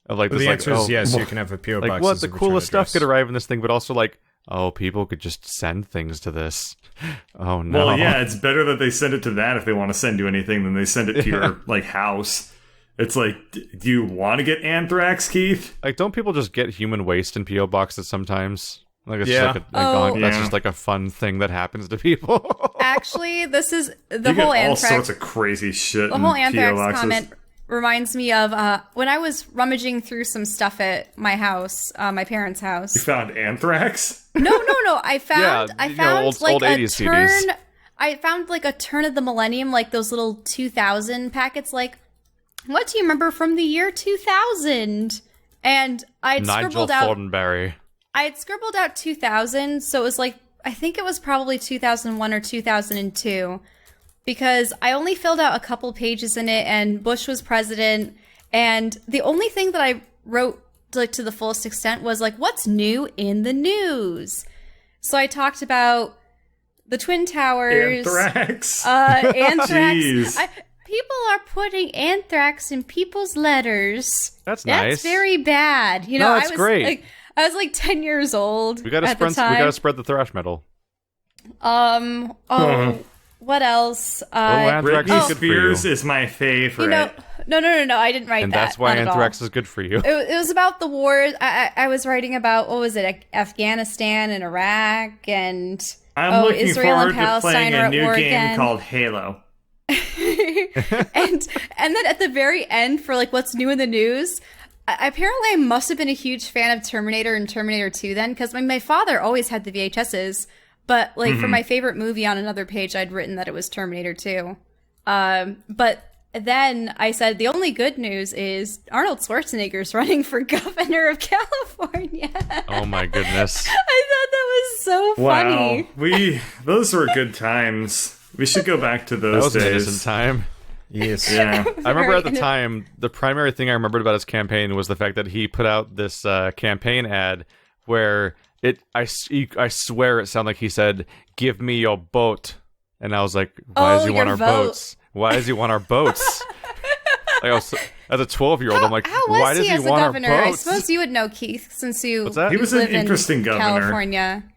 Of like this, The like, answer is oh, yes, you can have a PO like box. what as the a return coolest stuff address. could arrive in this thing, but also like, oh, people could just send things to this. Oh no. Well, yeah, it's better that they send it to that if they want to send you anything than they send it to your like house. It's like, do you want to get anthrax, Keith? Like, don't people just get human waste in PO boxes sometimes? Like, it's Yeah. just like that's Yeah. just like a fun thing that happens to people. Actually, this is the You get whole all anthrax. sorts of crazy shit. The whole in anthrax PO boxes. comment reminds me of when I was rummaging through some stuff at my house, my parents' house. You found anthrax? No. I found Yeah, I you know, found old like a 80s turn. CDs. I found like a turn of the millennium, like those little 2000 packets. Like, what do you remember from the year 2000? And I'd Nigel scribbled out. Thornberry. I had scribbled out 2000, so it was like I think it was probably 2001 or 2002. Because I only filled out a couple pages in it, and Bush was president, and the only thing that I wrote like to the fullest extent was like, what's new in the news? So I talked about the Twin Towers, Anthrax? anthrax. Jeez. People are putting anthrax in people's letters. That's nice. That's very bad. You know, No, that's I was great. like, I was like 10 years old. We gotta at the spread. We time. gotta spread the thrash metal. What else? Anthrax Britney is good for you. Spears is my favorite. You know, no. I didn't write And that. that's why not at all. anthrax is good for you. It was about the wars. I was writing about what was it, Afghanistan and Iraq, and I'm looking Israel forward and to Palestine playing are a at new war game again. called Halo. and then at the very end, for like what's new in the news, apparently I must have been a huge fan of Terminator and Terminator 2 then, because my father always had the VHSs, but like for my favorite movie on another page, I'd written that it was Terminator 2. But then I said the only good news is Arnold Schwarzenegger's running for governor of California. Oh my goodness. I thought that was so funny. Wow, those were good times. We should go back to those That was an days. innocent time. Yes. Yeah. I remember at the time, the primary thing I remembered about his campaign was the fact that he put out this campaign ad where I swear it sounded like he said, "Give me your boat," and I was like, "Why does he want our boats? Why does he want our boats?" Like, as a 12-year-old, I'm like, How was "Why does he he as a want our governor? I boats?" suppose you would know, Keith, since you What's that? He was an live in interesting governor. California. He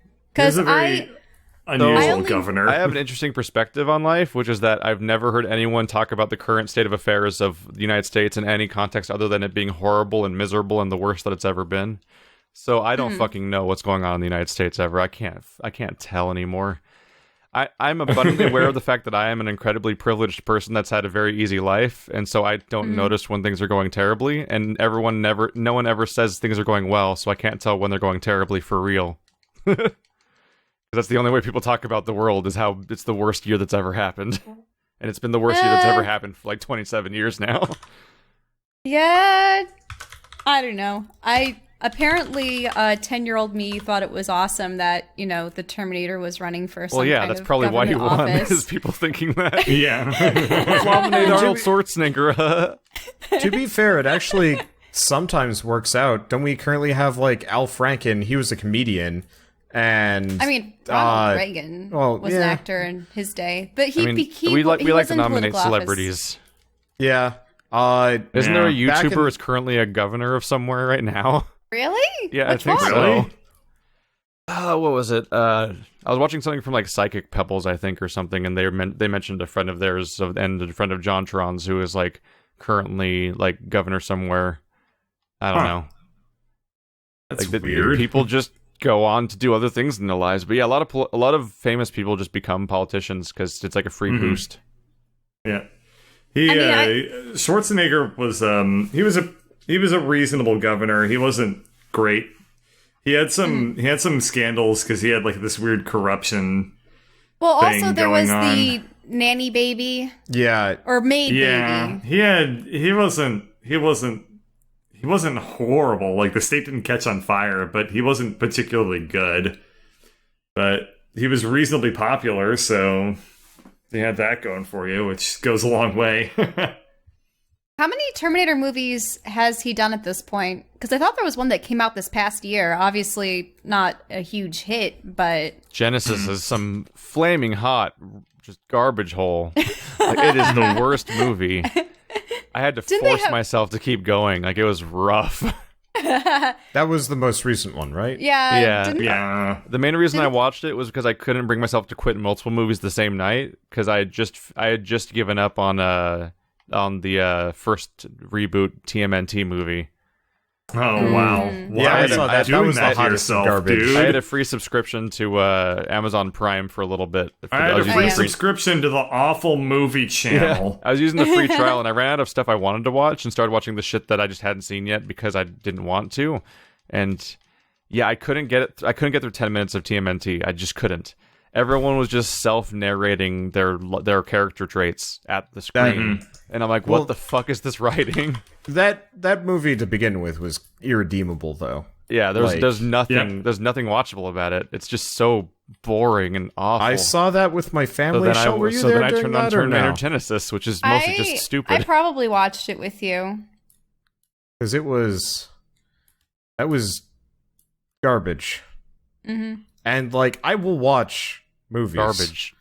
was Because a very unusual governor. I have an interesting perspective on life, which is that I've never heard anyone talk about the current state of affairs of the United States in any context other than it being horrible and miserable and the worst that it's ever been. So I don't fucking know what's going on in the United States ever. I can't tell anymore. I'm abundantly aware of the fact that I am an incredibly privileged person that's had a very easy life, and so I don't notice when things are going terribly, and no one ever says things are going well, so I can't tell when they're going terribly for real. That's the only way people talk about the world, is how it's the worst year that's ever happened. And it's been the worst year that's ever happened for like 27 years now. Yeah, I don't know. Apparently, 10-year-old me thought it was awesome that, the Terminator was running for some kind that's of probably why he government won, office. is people thinking that. Yeah. Nominate Arnold Schwarzenegger. To be fair, it actually sometimes works out. Don't we currently have, like, Al Franken? He was a comedian. And I mean, Ronald Reagan was an actor in his day, but he we like was to in nominate political office. celebrities. Yeah. Isn't there a back YouTuber who's currently a governor of somewhere right now? Really? Yeah, Which I think one? so. What was it? I was watching something from like Psychic Pebbles, I think, or something, and they mentioned a friend of theirs and a friend of John Tron's who is like currently like governor somewhere. I don't know. That's like, weird. People just go on to do other things in their lives, but yeah, a lot of famous people just become politicians because it's like a free boost. Yeah. Schwarzenegger was he was a reasonable governor. He wasn't great. He had some scandals because he had like this weird corruption. Well, thing also there going was on. the nanny baby. Yeah. Or maid Yeah, baby. he wasn't horrible. Like the state didn't catch on fire, but he wasn't particularly good. But he was reasonably popular, so they had that going for you, which goes a long way. How many Terminator movies has he done at this point? Because I thought there was one that came out this past year. Obviously not a huge hit, but... Genesis is some flaming hot, just garbage hole. Like, it is the worst movie. I had to force myself to keep going. Like, it was rough. That was the most recent one, right? Yeah. Yeah. The main reason I watched it was because I couldn't bring myself to quit multiple movies the same night, because I had just given up on the first reboot TMNT movie. Oh wow! Why Yeah, I are saw you that. That doing was the that to hottest yourself, garbage. dude? I had a free subscription to Amazon Prime for a little bit. I had a using free the subscription to the awful movie channel. I was using the free trial, and I ran out of stuff I wanted to watch, and started watching the shit that I just hadn't seen yet because I didn't want to. And yeah, I couldn't get it. I couldn't get through 10 minutes of TMNT. I just couldn't. Everyone was just self-narrating their character traits at the screen, and I'm like, "What the fuck is this writing?" That movie to begin with was irredeemable, though. Yeah, there's nothing Yeah. there's nothing watchable about it. It's just so boring and awful. I saw that with my family. Shell, were you there then I during turned on that or Terminator no? Genesis, which is mostly just I stupid. probably watched it with you. Because that was garbage. And like, I will watch movies. Garbage.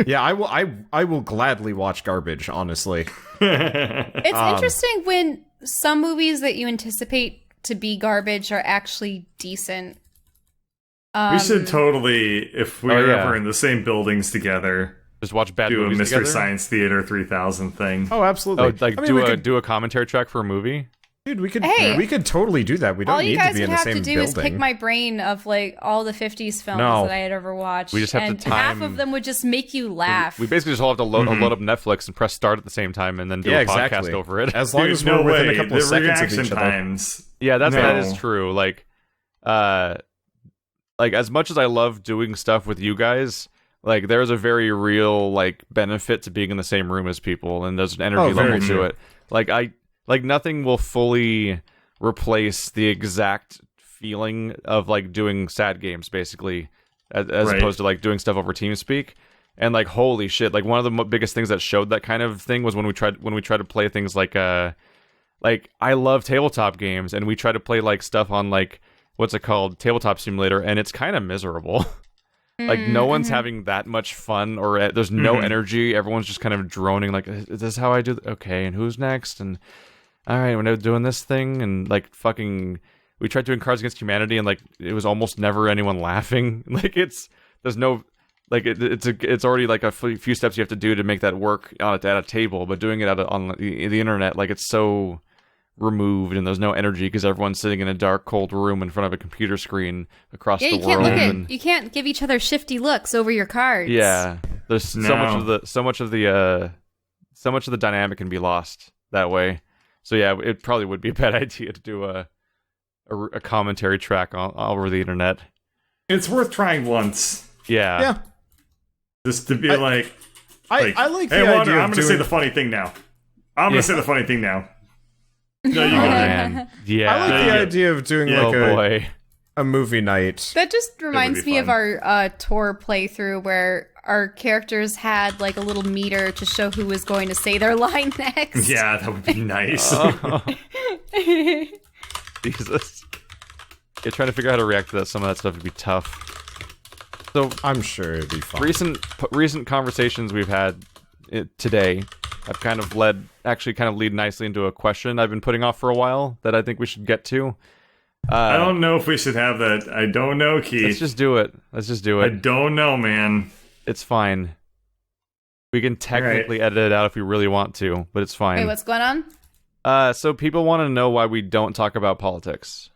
Yeah, I will gladly watch garbage, honestly. It's interesting when some movies that you anticipate to be garbage are actually decent. We should totally, if we were yeah. ever in the same buildings together, Just watch bad do a movies Mr. together. Science Theater 3000 thing. Oh, absolutely. Oh, like I mean, we could- do a commentary track for a movie. Dude, we could Hey, we could totally do that. We don't all need you guys to be would in the have same to do building. is pick my brain of like all the 50s films No. that I had ever watched. We just have to and half time- of them would just make you laugh. We basically just all have to load up Netflix and press start at the same time and then do a podcast over it. As long Dude, as we're no within way. a couple The of seconds of reaction each other. times. Yeah, that No. is true. Like as much as I love doing stuff with you guys, like there's a very real like benefit to being in the same room as people, and there's an energy very level to true. it. Like nothing will fully replace the exact feeling of like doing sad games, basically, as Right. opposed to like doing stuff over TeamSpeak. And like holy shit, like one of the biggest things that showed that kind of thing was when we tried to play things like I love tabletop games, and we try to play like stuff on like what's it called, Tabletop Simulator, and it's kind of miserable. Like no one's having that much fun, or there's no energy. Everyone's just kind of droning like, is this how I do okay, and who's next, and all right, we're doing this thing, and like fucking we tried doing Cards Against Humanity, and like it was almost never anyone laughing. Like it's already like a few steps you have to do to make that work at a table, but doing it on the internet, like it's so removed, and there's no energy because everyone's sitting in a dark, cold room in front of a computer screen across the you world. can't look and, at, you can't give each other shifty looks over your cards. yeah, there's so No. much of the dynamic can be lost that way. So yeah, it probably would be a bad idea to do a commentary track all over the internet. It's worth trying once. Yeah. Just to be I like, I like hey, the Wander, idea I'm of going to say doing... the funny thing now. I'm going Yeah. to say the funny thing now. No, you Oh got it. man, yeah. I like the Yeah. idea of doing Yeah. like oh boy. a movie night. That just reminds be me of fun. our tour playthrough where our characters had like a little meter to show who was going to say their line next. Yeah, that would be nice. Jesus. Yeah, trying to figure out how to react to that. Some of that stuff would be tough. So I'm sure it'd be fun. recent conversations we've had today have kind of lead nicely into a question I've been putting off for a while that I think we should get to. I don't know if we should have that. I don't know, Keith. Let's just do it. I don't know, man. It's fine. We can technically edit it out if we really want to, but it's fine. Wait, what's going on? So people want to know why we don't talk about politics.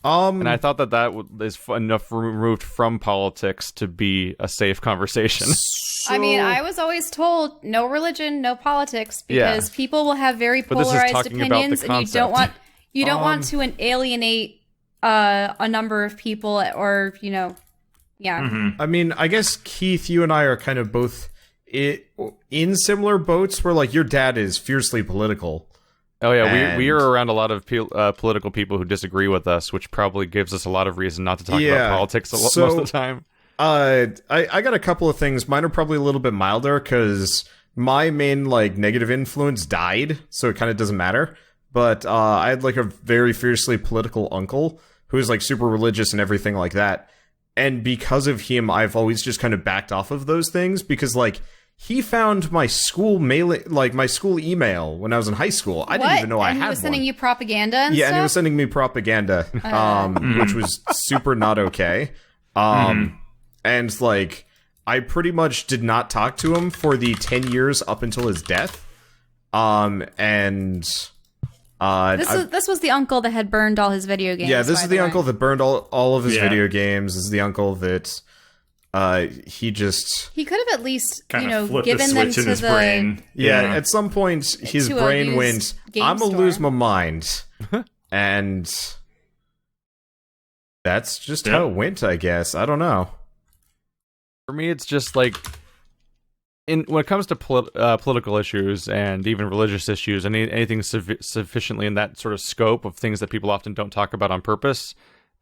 And I thought that is enough removed from politics to be a safe conversation. I mean, I was always told no religion, no politics, because people will have very But this is polarized talking about the opinions, and you don't want to alienate a number of people, or yeah. I mean, I guess Keith, you and I are kind of both in similar boats where like your dad is fiercely political. Oh yeah, And- we are around a lot of political people who disagree with us, which probably gives us a lot of reason not to talk about politics most of the time. I got a couple of things. Mine are probably a little bit milder because my main like negative influence died, so it kind of doesn't matter. But I had like a very fiercely political uncle who was like super religious and everything like that. And because of him, I've always just kind of backed off of those things because like he found my school my school email when I was in high school. I didn't even know I had one. He was sending you propaganda and Yeah, stuff? and he was sending me propaganda, which was super not okay. And like, I pretty much did not talk to him for the 10 years up until his death. This was the uncle that had burned all his video games. Yeah, this by is the way. uncle that burned all of his Yeah. video games. This is the uncle that he could have at least, Kind of flipped the given them switch in to his the. brain. Yeah, at some point his To a brain used went, game I'm gonna store." lose my mind. And that's just how it went, I guess. I don't know. For me, it's just like when it comes to political issues and even religious issues, and anything sufficiently in that sort of scope of things that people often don't talk about on purpose,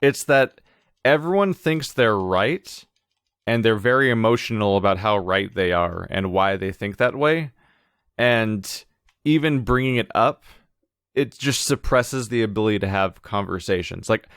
it's that everyone thinks they're right, and they're very emotional about how right they are and why they think that way. And even bringing it up, it just suppresses the ability to have conversations. Like,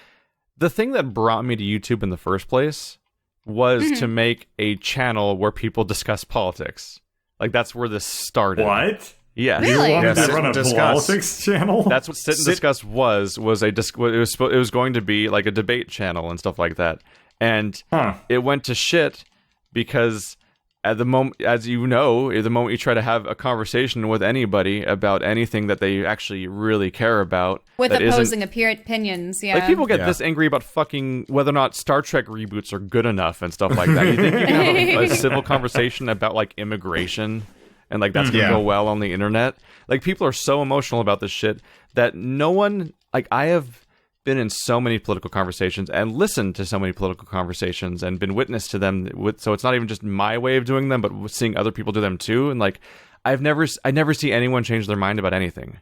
the thing that brought me to YouTube in the first place was to make a channel where people discuss politics. Like, that's where this started. What? Yes. Really? You wanted Yeah, to sit run a and discuss. politics channel? That's what Sit and Discuss was it was going to be like a debate channel and stuff like that. And it went to shit because at the moment, as you know, the moment you try to have a conversation with anybody about anything that they actually really care about, With that opposing opinions, yeah. like people get this angry about fucking whether or not Star Trek reboots are good enough and stuff like that. You think you can have a civil conversation about like immigration and like that's gonna go well on the internet? Like people are so emotional about this shit that no one, like I have been in so many political conversations and listened to so many political conversations and been witness to them so it's not even just my way of doing them, but seeing other people do them too. And like I never see anyone change their mind about anything.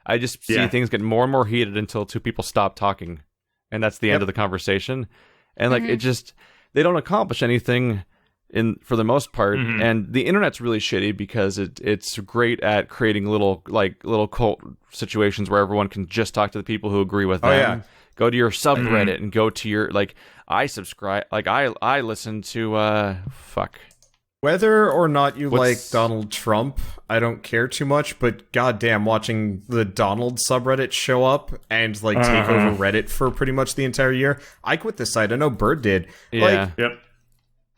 I just see things get more and more heated until two people stop talking, and that's the end of the conversation. And like it just, they don't accomplish anything for the most part. And the internet's really shitty because it's great at creating little cult situations where everyone can just talk to the people who agree with them. Go to your subreddit and go to your I subscribe, I listen to Whether or not you like Donald Trump, I don't care too much, but goddamn, watching the Donald subreddit show up and like take over Reddit for pretty much the entire year. I quit this site. I know Bird did. Yeah.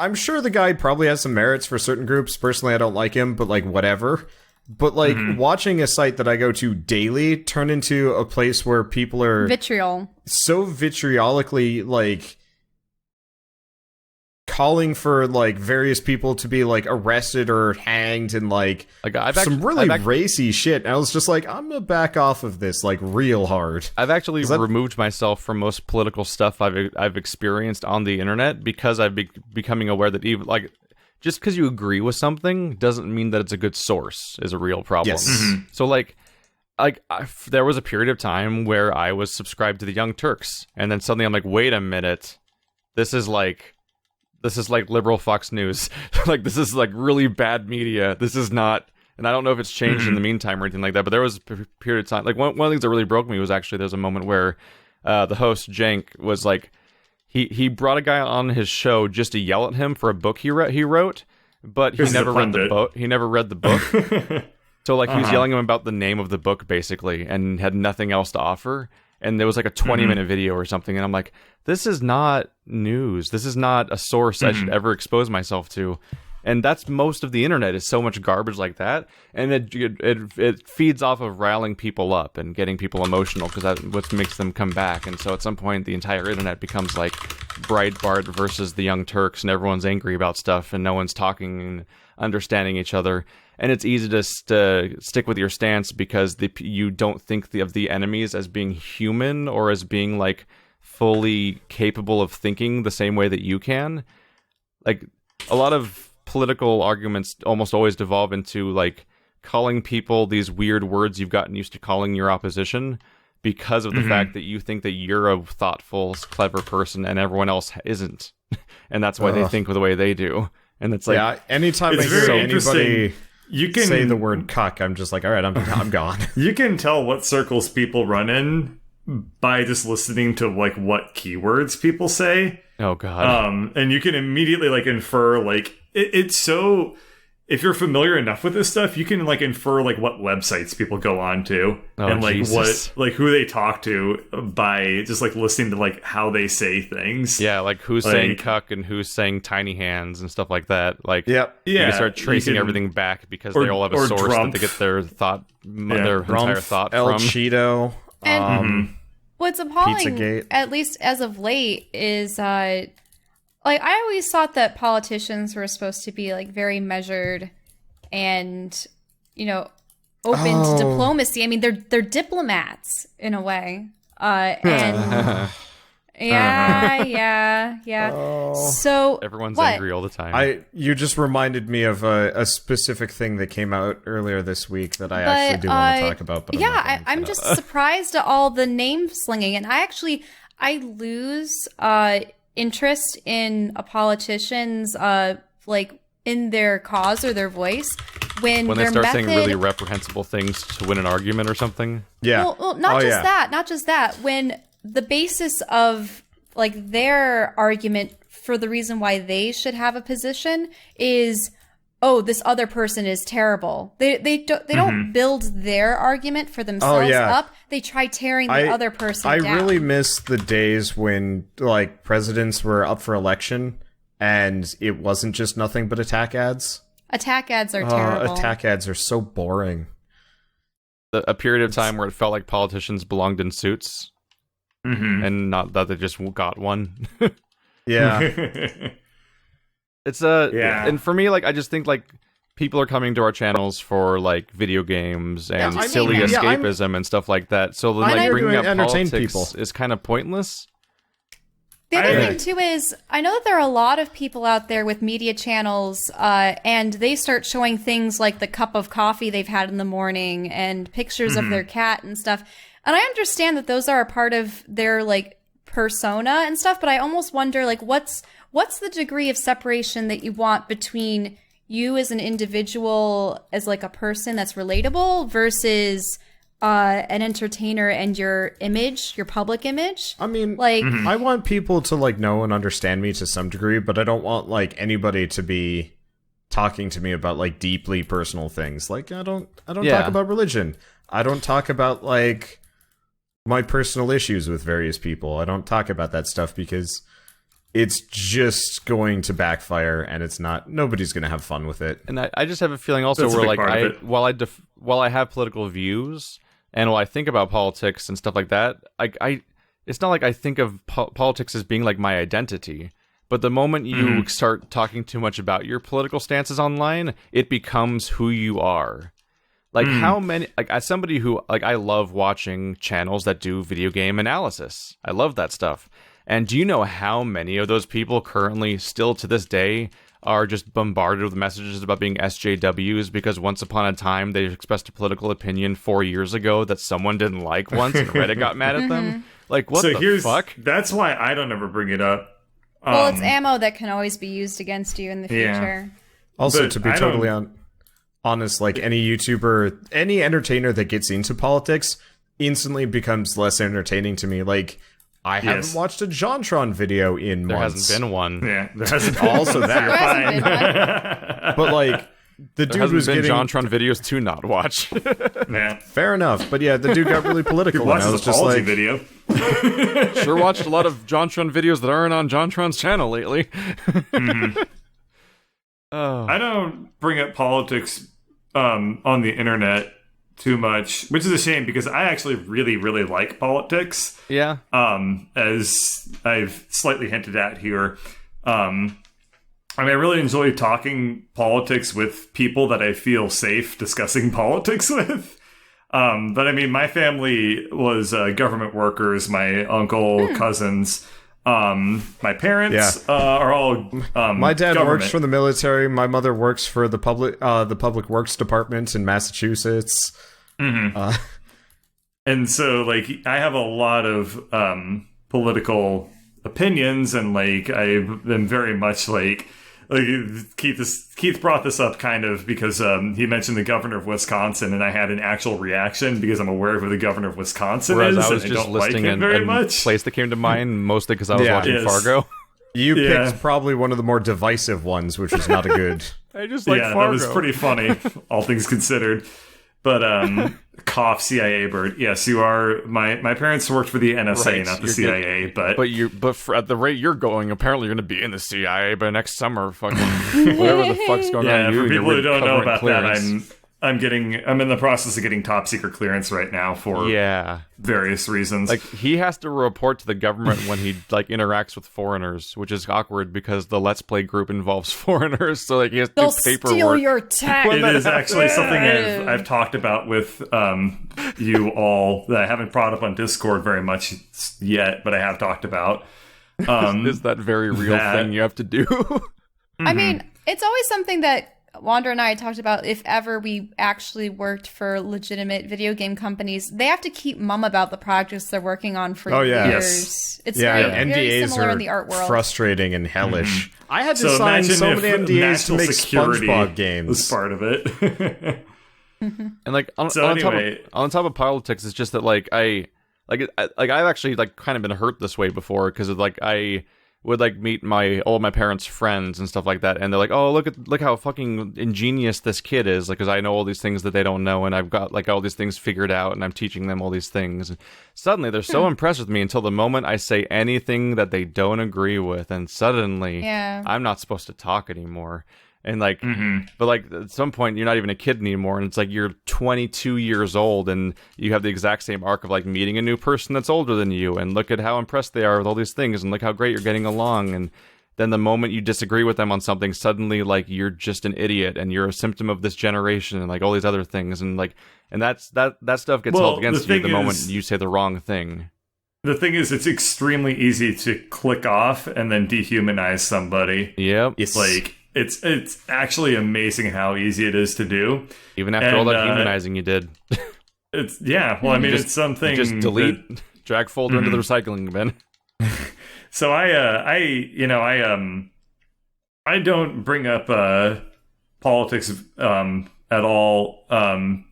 I'm sure the guy probably has some merits for certain groups. Personally, I don't like him, but like whatever. But like watching a site that I go to daily turn into a place where people are vitriol, so vitriolically like calling for like various people to be like arrested or hanged and like some really racy shit. And I was just like, I'm gonna back off of this like real hard. I've actually removed myself from most political stuff I've experienced on the internet because I've becoming aware that even like just because you agree with something doesn't mean that it's a good source is a real problem. Yes. So there was a period of time where I was subscribed to the Young Turks, and then suddenly I'm like, wait a minute, this is like liberal Fox News. Like, this is like really bad media. This is not, and I don't know if it's changed in the meantime or anything like that, but there was a period of time, like one of the things that really broke me was actually there's a moment where the host, Jank, was like, he brought a guy on his show just to yell at him for a book he wrote, but he never read the book. He never read the book. So like he was yelling at him about the name of the book basically and had nothing else to offer. And there was like a 20-minute video or something, and I'm like, this is not news. This is not a source I should ever expose myself to. And that's most of the internet is so much garbage like that, and it feeds off of riling people up and getting people emotional because that's what makes them come back. And so at some point, the entire internet becomes like Breitbart versus the Young Turks, and everyone's angry about stuff, and no one's talking and understanding each other. And it's easy to stick with your stance because you don't think of the enemies as being human or as being like fully capable of thinking the same way that you can. Like a lot of political arguments almost always devolve into like calling people these weird words you've gotten used to calling your opposition because of the fact that you think that you're a thoughtful, clever person and everyone else isn't. And that's why they think the way they do. And it's like, anytime I hear anybody you can say the word cuck, I'm just like, all right, I'm gone. You can tell what circles people run in by just listening to like what keywords people say. Oh god. And you can immediately like infer like it's so, if you're familiar enough with this stuff, you can like infer like what websites people go on to and like Jesus. What like who they talk to by just like listening to like how they say things. Yeah, like who's saying cuck and who's saying tiny hands and stuff like that. Like you can start tracing everything back because they all have a source that they get their thought their entire thought El from. Cheeto. And what's appalling, Pizzagate. at least as of late, is like I always thought that politicians were supposed to be like very measured and, you know, open to diplomacy. I mean, they're diplomats in a way. And yeah. So everyone's angry all the time. You just reminded me of a specific thing that came out earlier this week that I actually do want to talk about. But I'm just surprised at all the name slinging, and I lose interest in politicians like in their cause or their voice when they start saying really reprehensible things to win an argument or something. Yeah. Well, not just that. When the basis of like their argument for the reason why they should have a position is, oh, this other person is terrible. They don't build their argument for themselves up. They try tearing the other person down. I really miss the days when like presidents were up for election and it wasn't just nothing but attack ads. Attack ads are terrible. Attack ads are so boring. A period of time where it felt like politicians belonged in suits, and not that they just got one. Yeah. It's and for me, like, I just think like people are coming to our channels for like video games and silly escapism and stuff like that. So like bringing up politics is kind of pointless. The other thing, too, is I know that there are a lot of people out there with media channels, and they start showing things like the cup of coffee they've had in the morning and pictures of their cat and stuff. And I understand that those are a part of their, like, persona and stuff, but I almost wonder, like, what's the degree of separation that you want between you as an individual, as, like, a person that's relatable versus an entertainer and your image, your public image. I mean, like, I want people to like know and understand me to some degree, but I don't want like anybody to be talking to me about like deeply personal things. Like I don't talk about religion. I don't talk about like my personal issues with various people. I don't talk about that stuff because it's just going to backfire, and it's not. Nobody's going to have fun with it. And I just have a feeling also where like while I have political views. And while I think about politics and stuff like that, it's not like I think of politics as being like my identity. But the moment you start talking too much about your political stances online, it becomes who you are. Like how many, like as somebody who, like I love watching channels that do video game analysis. I love that stuff. And do you know how many of those people currently still to this day are just bombarded with messages about being SJWs because once upon a time they expressed a political opinion 4 years ago that someone didn't like once and Reddit got mad at them? Like, what the fuck? That's why I don't ever bring it up. Well, it's ammo that can always be used against you in the future. Also, But to be totally honest, like any YouTuber, any entertainer that gets into politics instantly becomes less entertaining to me. Like, I haven't watched a JonTron video in months. There hasn't been one. Yeah, there hasn't Also that. There hasn't been one. But like, the dude was getting JonTron videos to not watch. Yeah. fair enough. But yeah, the dude got really political. Watch And I the was just apology like, video. Sure watched a lot of JonTron videos that aren't on JonTron's channel lately. I don't bring up politics on the internet too much, which is a shame because I actually really, really like politics. Yeah. As I've slightly hinted at here. I mean, I really enjoy talking politics with people that I feel safe discussing politics with. But I mean, my family was government workers, my uncle, cousins. My parents are all my dad government. works for the military. My mother works for the public works department in Massachusetts. And so, like, I have a lot of political opinions, and like I've been very much like Keith brought this up kind of because he mentioned the governor of Wisconsin, and I had an actual reaction because I'm aware of who the governor of Wisconsin Whereas is. I was and just I don't listing like him very much. place that came to mind mostly because I was watching Fargo. You picked probably one of the more divisive ones, which is not a good. I just like Fargo. That was pretty funny, all things considered. But cough, CIA bird. Yes, you are. My parents worked for the NSA, Right, not the you're CIA. But at the rate you're going, apparently you're going to be in the CIA by next summer. Fucking whatever the fuck's going on. for people who don't know about clearance. that, I'm in the process of getting top secret clearance right now for various reasons. Like he has to report to the government when he like interacts with foreigners, which is awkward because the Let's Play group involves foreigners. So like he has to do paperwork. Steal your tech. It is actually something I've talked about with you all that I haven't brought up on Discord very much yet, but I have talked about. Is that very real thing you have to do? I mean, it's always something that Wander and I had talked about. If ever we actually worked for legitimate video game companies, they have to keep mum about the projects they're working on for years. Yes. It's very NDAs similar are in the art world. frustrating and hellish. I had to sign so many NDAs to make SpongeBob games. Was part of it. And like on top of politics, it's just that like I've actually like kind of been hurt this way before because of like would like meet all of my parents' friends and stuff like that, and they're like, "Oh, look how fucking ingenious this kid is!" Like, because I know all these things that they don't know, and I've got like all these things figured out, and I'm teaching them all these things. And suddenly, they're so impressed with me until the moment I say anything that they don't agree with, and suddenly, I'm not supposed to talk anymore. And like, but like at some point you're not even a kid anymore, and it's like you're 22 years old, and you have the exact same arc of like meeting a new person that's older than you, and look at how impressed they are with all these things, and look how great you're getting along. And then the moment you disagree with them on something, suddenly like you're just an idiot, and you're a symptom of this generation, and like all these other things, and like, and that stuff gets held against you the moment you say the wrong thing. The thing is, it's extremely easy to click off and then dehumanize somebody. Yep. It's like. It's actually amazing how easy it is to do. Even after all that humanizing you did. It's it's something. You just delete, drag folder into the recycling bin. So I don't bring up politics at all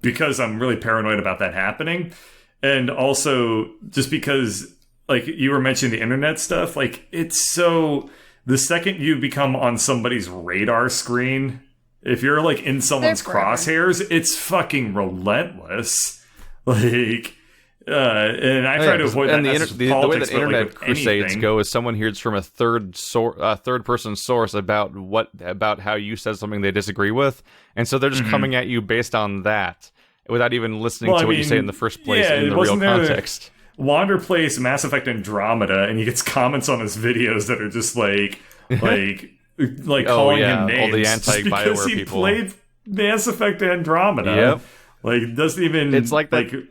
because I'm really paranoid about that happening, and also just because like you were mentioning the internet stuff, like it's so. The second you become on somebody's radar screen, if you're like in someone's crosshairs, it's fucking relentless. Like, and I try to avoid that. And the way that internet like crusades go is someone hears from a third person source about how you said something they disagree with, and so they're just coming at you based on that without even listening to what you say in the first place in the real context. Wander plays Mass Effect Andromeda, and he gets comments on his videos that are just like calling him names. All the anti-BioWare he people. Played Mass Effect Andromeda. Yep. Like doesn't even. It's like that.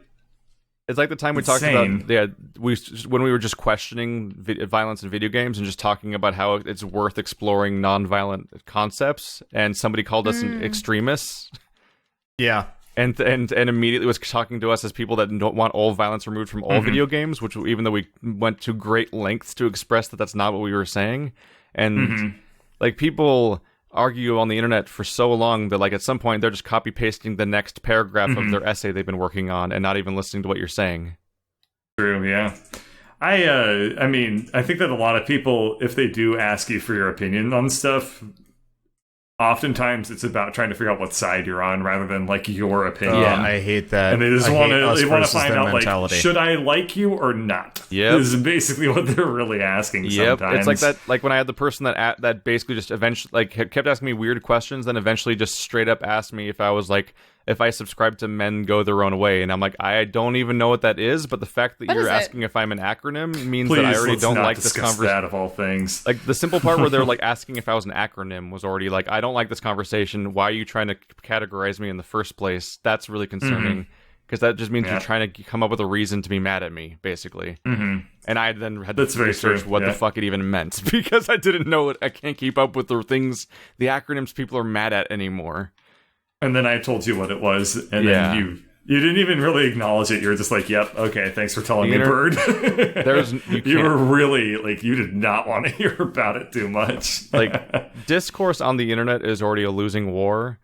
It's like the time we talked about when we were just questioning violence in video games and just talking about how it's worth exploring non-violent concepts, and somebody called us an extremists. Yeah. And immediately was talking to us as people that don't want all violence removed from all video games, which even though we went to great lengths to express that that's not what we were saying. And like people argue on the internet for so long that like at some point they're just copy pasting the next paragraph of their essay they've been working on and not even listening to what you're saying. True, yeah. I mean, I think that a lot of people, if they do ask you for your opinion on stuff, oftentimes it's about trying to figure out what side you're on rather than like your opinion. Yeah, I hate that. And they just want to find out mentality. Like, should I like you or not? Yeah, this is basically what they're really asking. Sometimes it's like that. Like when I had the person that basically just eventually like kept asking me weird questions, then eventually just straight up asked me if I was like if I subscribe to Men Go Their Own Way, and I'm like, I don't even know what that is, but the fact that you're asking if I'm an acronym means that I already don't like this conversation. That of all things, like the simple part where they're like asking if I was an acronym was already like, I don't like this conversation. Why are you trying to categorize me in the first place? That's really concerning because that just means you're trying to come up with a reason to be mad at me, basically. And I then had to research what the fuck it even meant because I didn't know it. I can't keep up with the things, the acronyms people are mad at anymore. And then I told you what it was, and then you didn't even really acknowledge it. You were just like, "Yep, okay, thanks for telling me, Bird." You were really like, you did not want to hear about it too much. Like, discourse on the internet is already a losing war,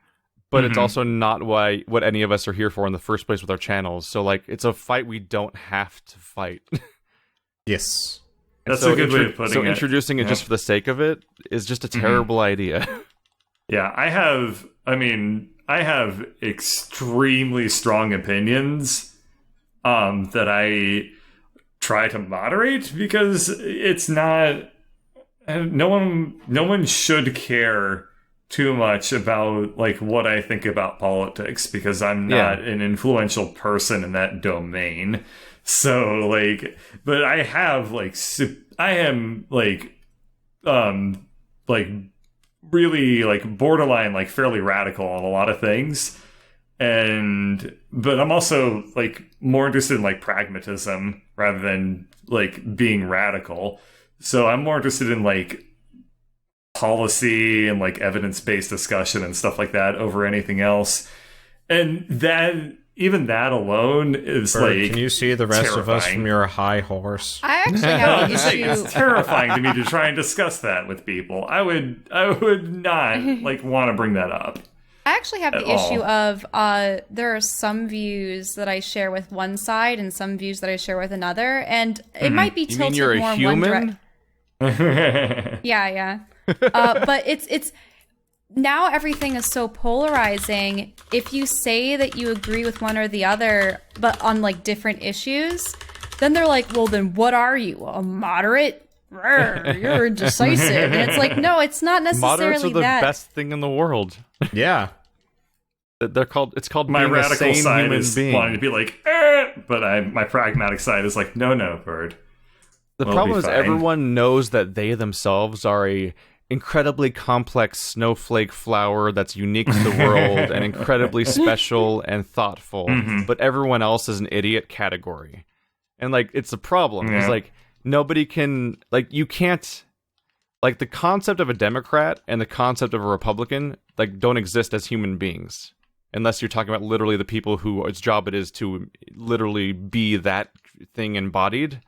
but it's also not what any of us are here for in the first place with our channels. So, like, it's a fight we don't have to fight. Yes, that's a good way of putting it. So, introducing it just for the sake of it is just a terrible idea. Yeah, I have extremely strong opinions that I try to moderate because it's not no one should care too much about like what I think about politics because I'm not an influential person in that domain. So like, but I have like I am like really like borderline like fairly radical on a lot of things, but I'm also like more interested in like pragmatism rather than like being radical. So I'm more interested in like policy and like evidence-based discussion and stuff like that over anything else. And that even that alone is Bird, can you see the rest of us from your high horse? I actually have an issue. It's terrifying to me to try and discuss that with people. I would not like want to bring that up. I actually have the issue of there are some views that I share with one side and some views that I share with another, and it might be tilted more in one direction. Yeah. But it's now everything is so polarizing. If you say that you agree with one or the other, but on like different issues, then they're like, well, then what are you? A moderate? You're indecisive. And it's like, no, it's not necessarily Moderates are the that. best thing in the world. Yeah. It's called My being a radical sane side human is being. wanting to be like, but my pragmatic side is like, no, bird. The We'll problem be is fine. everyone knows that they themselves are a incredibly complex snowflake flower that's unique to the world and incredibly special and thoughtful, but everyone else is an idiot category. And like it's a problem. It's like nobody can you can't the concept of a Democrat and the concept of a Republican don't exist as human beings. Unless you're talking about literally the people whose job it is to literally be that thing embodied.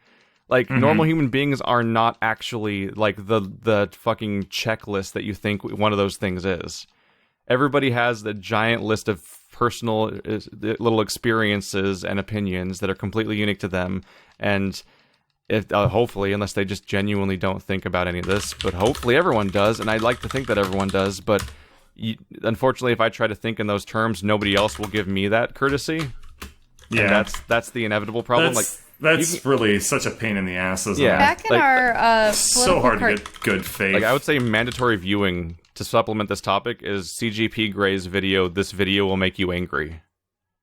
Normal human beings are not actually the fucking checklist that you think one of those things is. Everybody has the giant list of personal little experiences and opinions that are completely unique to them. And if hopefully, unless they just genuinely don't think about any of this, but hopefully everyone does. And I'd like to think that everyone does. But unfortunately, if I try to think in those terms, nobody else will give me that courtesy. Yeah, and that's the inevitable problem. That's really such a pain in the ass, isn't it? Back in our so hard to get good faith. I would say mandatory viewing to supplement this topic is CGP Gray's video. This video will make you angry.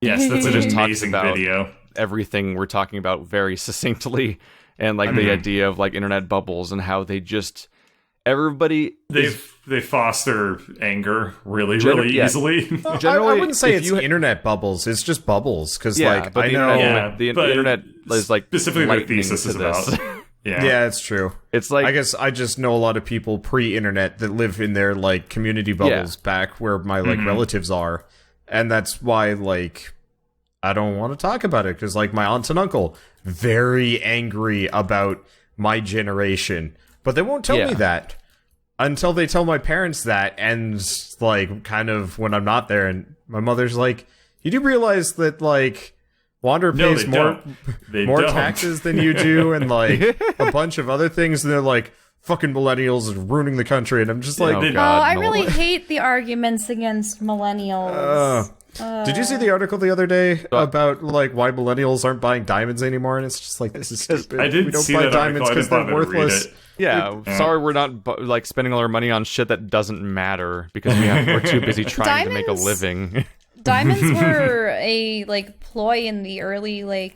Yes, that's an just talks amazing about video. Everything we're talking about very succinctly, and the idea of internet bubbles and how they just everybody they foster anger really easily. Generally, I wouldn't say it's internet bubbles. It's just bubbles because but I know the internet is specifically the thesis is this. about. Yeah, it's true. It's I guess I just know a lot of people pre-internet that live in their community bubbles back where my relatives are, and that's why I don't want to talk about it because my aunt and uncle very angry about my generation, but they won't tell me that until they tell my parents that, and kind of when I'm not there, and my mother's like, you do realize that Wander pays more taxes than you do, and a bunch of other things, and they're like, fucking millennials are ruining the country, and I'm just like, I really hate the arguments against millennials. Did you see the article the other day about why millennials aren't buying diamonds anymore? And it's just this is stupid. I didn't we don't see buy that diamonds because they're worthless. Sorry, we're not spending all our money on shit that doesn't matter because we're too busy trying to make a living. Diamonds were a ploy in the early they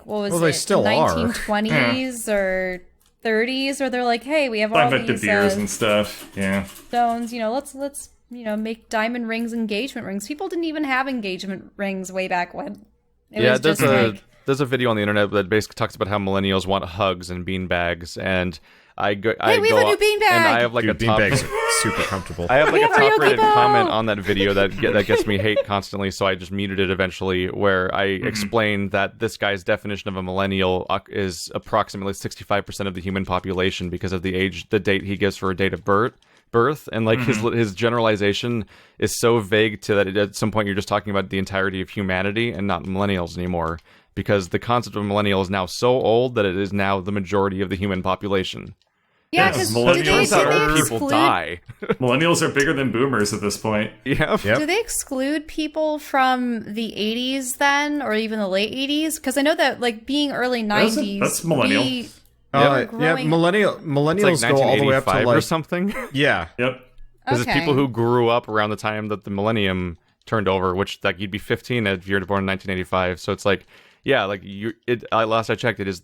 still 1920s or 30s, or they're hey, we have all these De Beers and stuff. Yeah, stones. Let's make diamond rings, engagement rings. People didn't even have engagement rings way back when. There's a video on the internet that basically talks about how millennials want hugs and beanbags, and we have a new beanbag, and I have beanbags are super comfortable. I have a top-rated comment on that video that gets me hate constantly, so I just muted it eventually, where I explain that this guy's definition of a millennial is approximately 65% of the human population because of the date he gives for a date of birth, and his generalization is so vague to that at some point you're just talking about the entirety of humanity and not millennials anymore, because the concept of millennial is now so old that it is now the majority of the human population. Yeah, because people die. Millennials are bigger than boomers at this point. Yeah. Yep. Do they exclude people from the 80s then, or even the late 80s? Because I know that being early 90s, that's millennial. Millennials go all the way up to or something. Yeah. Yep. Because it's people who grew up around the time that the millennium turned over, which you'd be 15 if you're born in 1985. So it's last I checked, it is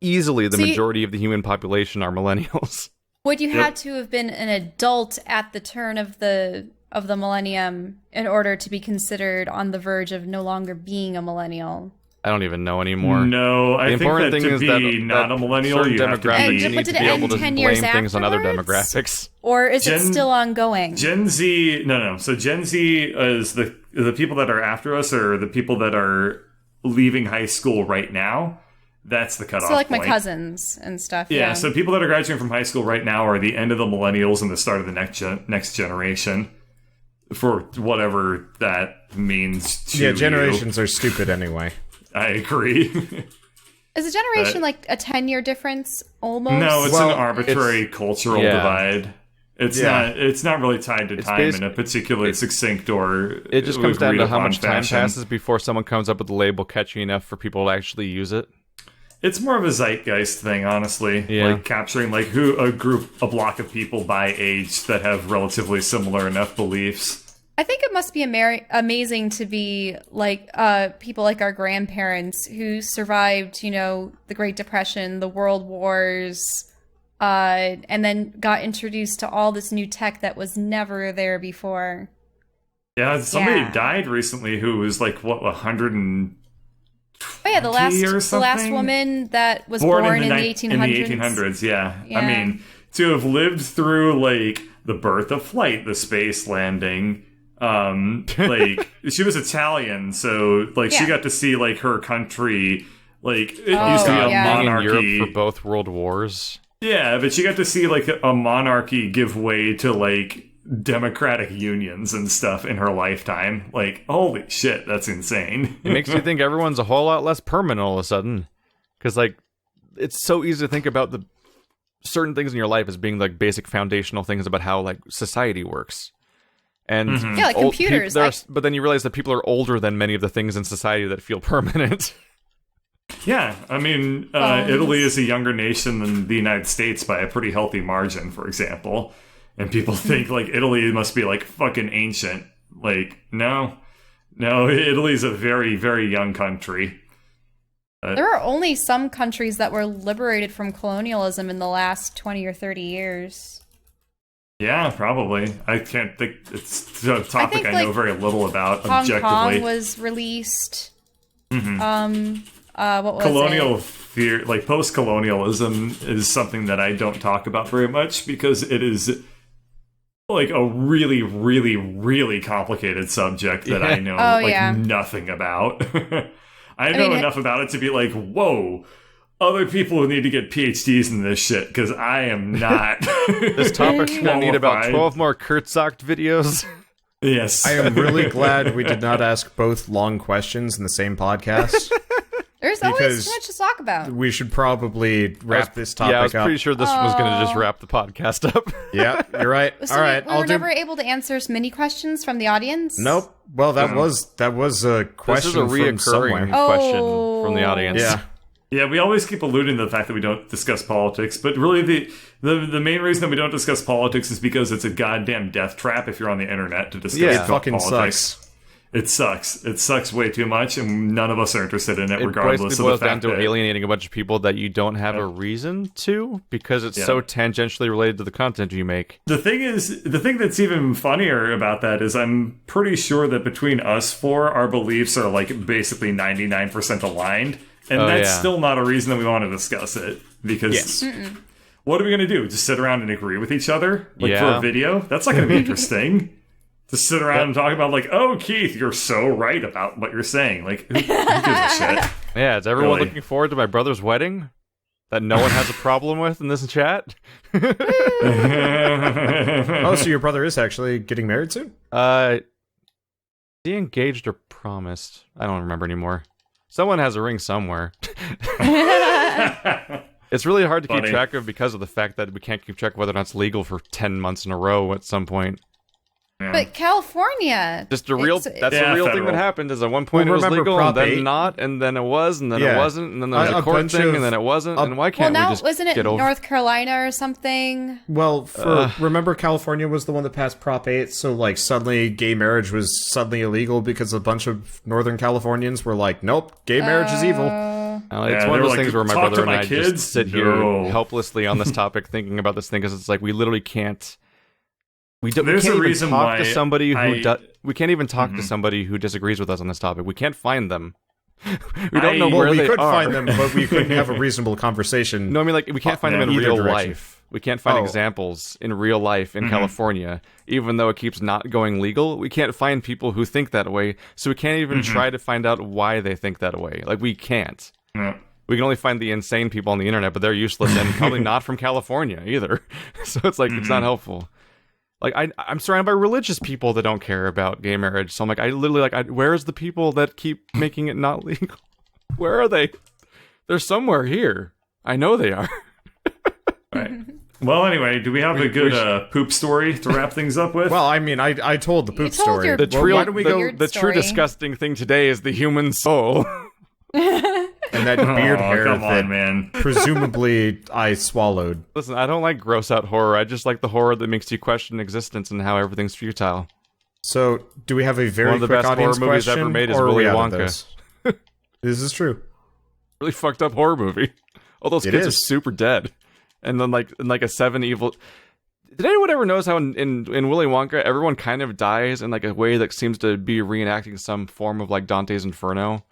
easily the majority of the human population are millennials. Would you had to have been an adult at the turn of the millennium in order to be considered on the verge of no longer being a millennial? I don't even know anymore. No, I think that to be not a millennial, you have to be... You need to be able to blame things on other demographics. Or is it still ongoing? Gen Z... No. So Gen Z is the people that are after us, or the people that are leaving high school right now. That's the cutoff point. So my cousins and stuff. Yeah, so people that are graduating from high school right now are the end of the millennials and the start of the next generation. For whatever that means to generations are stupid anyway. I agree. Is a generation like a 10-year difference almost? No, it's an arbitrary cultural divide. It's not really tied to time in a particularly succinct or it just comes down to how much time fashion. passes before someone comes up with a label catchy enough for people to actually use it. It's more of a zeitgeist thing, honestly. Yeah. Like capturing like a block of people by age that have relatively similar enough beliefs. I think it must be amazing to be like people like our grandparents who survived, you know, the Great Depression, the World Wars, and then got introduced to all this new tech that was never there before. Yeah, somebody died recently who was like, what, 100 Oh yeah, the last woman that was born in the 1800s. In the 1800s, yeah. I mean, to have lived through like the birth of flight, the space landing, like she was Italian, so like she got to see like her country, like it used to be a monarchy. In Europe for both world wars. Yeah, but she got to see like a monarchy give way to like democratic unions and stuff in her lifetime. Like, holy shit, that's insane. It makes you think everyone's a whole lot less permanent all of a sudden. Because, like, it's so easy to think about the certain things in your life as being, like, basic foundational things about how, like, society works. And yeah, like computers. But then you realize that people are older than many of the things in society that feel permanent. Yeah, I mean, Italy is a younger nation than the United States by a pretty healthy margin, for example. And people think, like, Italy must be, like, fucking ancient. Like, no, Italy's a very, very young country. There are only some countries that were liberated from colonialism in the last 20 or 30 years. Yeah, probably. I can't think. It's a topic I know very little about, Hong objectively. Kong was released. What was Colonial fear, like post-colonialism, is something that I don't talk about very much because it is like a really, really, really complicated subject that I know nothing about. I know enough about it to be like, whoa, other people need to get PhDs in this shit because I am not. This topic's gonna need about 12 more Kurtzakt videos. Yes. I am really glad we did not ask both long questions in the same podcast. There's always too much to talk about. We should probably wrap this topic up. Yeah, I was pretty sure this was going to just wrap the podcast up. Yeah, you're right. So all right, we were never able to answer mini questions from the audience? Nope. Well, that was a question. This is a reoccurring question from the audience. Yeah. Yeah, we always keep alluding to the fact that we don't discuss politics, but really the main reason that we don't discuss politics is because it's a goddamn death trap if you're on the internet to discuss it fucking politics. sucks. It sucks. It sucks way too much, and none of us are interested in it, It regardless basically of boils the down fact to that alienating a bunch of people that you don't have a reason to, because it's so tangentially related to the content you make. the thing that's even funnier about that is I'm pretty sure that between us four, our beliefs are like basically 99% aligned, and that's still not a reason that we want to discuss it, because what are we going to do? Just sit around and agree with each other? Like for a video? That's not going to be interesting. To sit around and talk about, like, oh, Keith, you're so right about what you're saying. Like, who gives a shit? Yeah, is everyone Really? looking forward to my brother's wedding? That no one has a problem with in this chat? Oh, so your brother is actually getting married soon? He engaged or promised? I don't remember anymore. Someone has a ring somewhere. It's really hard to keep track of because of the fact that we can't keep track of whether or not it's legal for 10 months in a row at some point. But California. Just a real. That's a real thing that happened. Is at one point it was legal, and then not, and then it was, and then it wasn't, and then there was a court thing, and then it wasn't. And why can't we just wasn't it get over? North Carolina or something? Well, remember California was the one that passed Prop 8, so like suddenly gay marriage was suddenly illegal because a bunch of Northern Californians were like, nope, gay marriage is evil. It's one of those things where my brother and I just sit here helplessly on this topic thinking about this thing because it's like we literally can't. We can't even talk to somebody who we can't even talk to somebody who disagrees with us on this topic. We can't find them. We don't know where they are. We could find them, but we couldn't have a reasonable conversation. No, I mean, like, we can't find them in real direction. life. We can't find examples in real life in California. Even though it keeps not going legal, we can't find people who think that way, so we can't even try to find out why they think that way. Like, we can't. Yeah. We can only find the insane people on the internet, but they're useless and probably not from California either. So it's like, it's not helpful. Like, I'm surrounded by religious people that don't care about gay marriage. So I'm like, where's the people that keep making it not legal? Where are they? They're somewhere here. I know they are. Right. Well, anyway, do we have a good poop story to wrap things up with? Well, I mean, I told the poop told story. your The, Well, the true story. disgusting thing today is the human soul. And that beard hair come that on, man. presumably I swallowed. Listen, I don't like gross out horror. I just like the horror that makes you question existence and how everything's futile. So, do we have a very One of the quick best audience horror movies question, ever made is or are Willy we out of Wonka. those? This is true. Really fucked up horror movie. All those It kids are is. super dead. And then like a 7 evil. Did anyone ever notice how in Willy Wonka everyone kind of dies in like a way that seems to be reenacting some form of like Dante's Inferno?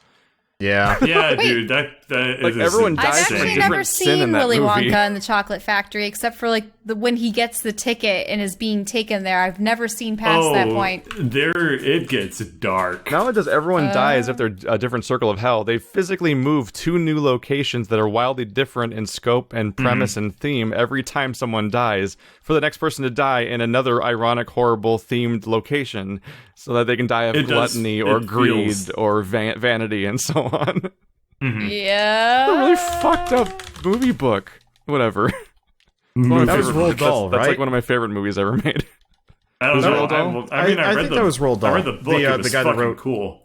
Yeah. Yeah, dude, that Like, is everyone I've dies for a actually different never sin in seen that Willy movie. Wonka and the Chocolate Factory, except for like when he gets the ticket and is being taken there. I've never seen past that point. There, it gets dark. Not only does everyone die as if they're a different circle of hell, they physically move to new locations that are wildly different in scope and premise and theme every time someone dies, for the next person to die in another ironic, horrible, themed location, so that they can die of It does- gluttony or it greed feels- or vanity and so on. Yeah. A really fucked up movie book. Whatever. Movie That was book. Roald Dahl, That's right? like one of my favorite movies ever made. That was Was it Roald Roald Dahl? Dahl? I mean, I I read think the, that was Roald Dahl. I read the book. The, It was the guy that fucking wrote- cool.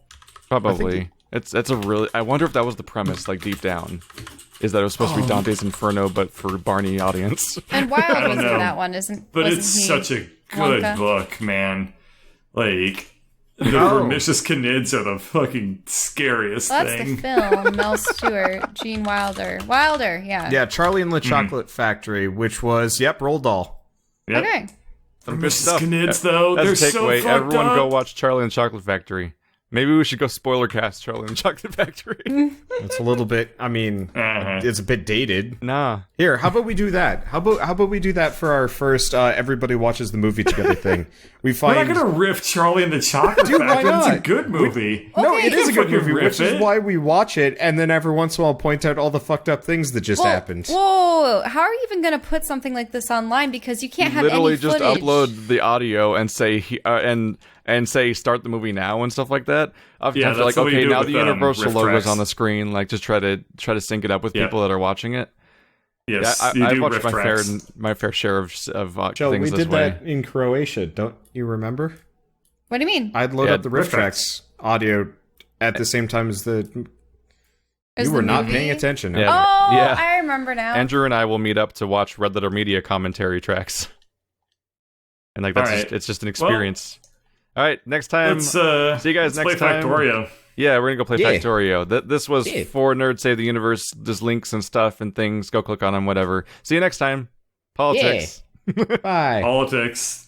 Probably. It's a really. I wonder if that was the premise, like deep down, is that it was supposed to be Dante's Inferno, but for Barney audience. And Wild was in know. that one, isn't? But wasn't it's he? such a good Wonka? book, man. Like, the Vermicious Canids are the fucking scariest Well, that's thing. the film. Mel Stewart, Gene Wilder. Wilder, yeah. Yeah, Charlie and the Chocolate Factory, which was, Roald Dahl. Yep. Okay. Some good Vermicious stuff. Canids, though, they're That's a so takeaway. fucked Everyone up. go watch Charlie and the Chocolate Factory. Maybe we should go spoiler cast Charlie and the Chocolate Factory. It's a little bit, I mean, Uh-huh. it's a bit dated. Nah. Here, how about we do that? How about we do that for our first everybody watches the movie together thing? We We're find not gonna riff Charlie and the Chocolate Dude, why Factory. It's a not? good movie. No, Okay. it is a good Fucking movie, riff which is it. why we watch it, and then every once in a while point out all the fucked up things that just happened. Whoa, how are you even going to put something like this online? Because you can't have Literally any just footage. upload the audio and say and say start the movie now and stuff like that. Oftentimes Yeah, they're like, that's what we okay, do now with, the Universal riff logo's tracks. on the screen. Like, just try to sync it up with Yeah. people that are watching it. Yes, Yeah, you I've do watched riff tracks. my fair share of Joe, things we this did way. that in Croatia. Don't you remember? What do you mean? I'd load Yeah, up the riff tracks audio at the same time as the. Is You were the not movie? paying attention. Yeah. Oh, Yeah. I remember now. Andrew and I will meet up to watch Red Letter Media commentary tracks, and like that's All just, right. it's just an experience. All right, next time. Let's see you guys let's next play time. Factorio. Yeah, we're gonna go play Yeah. Factorio. This was Yeah. for Nerds Save the Universe. There's links and stuff and things. Go click on them, whatever. See you next time. Politics. Bye. Politics.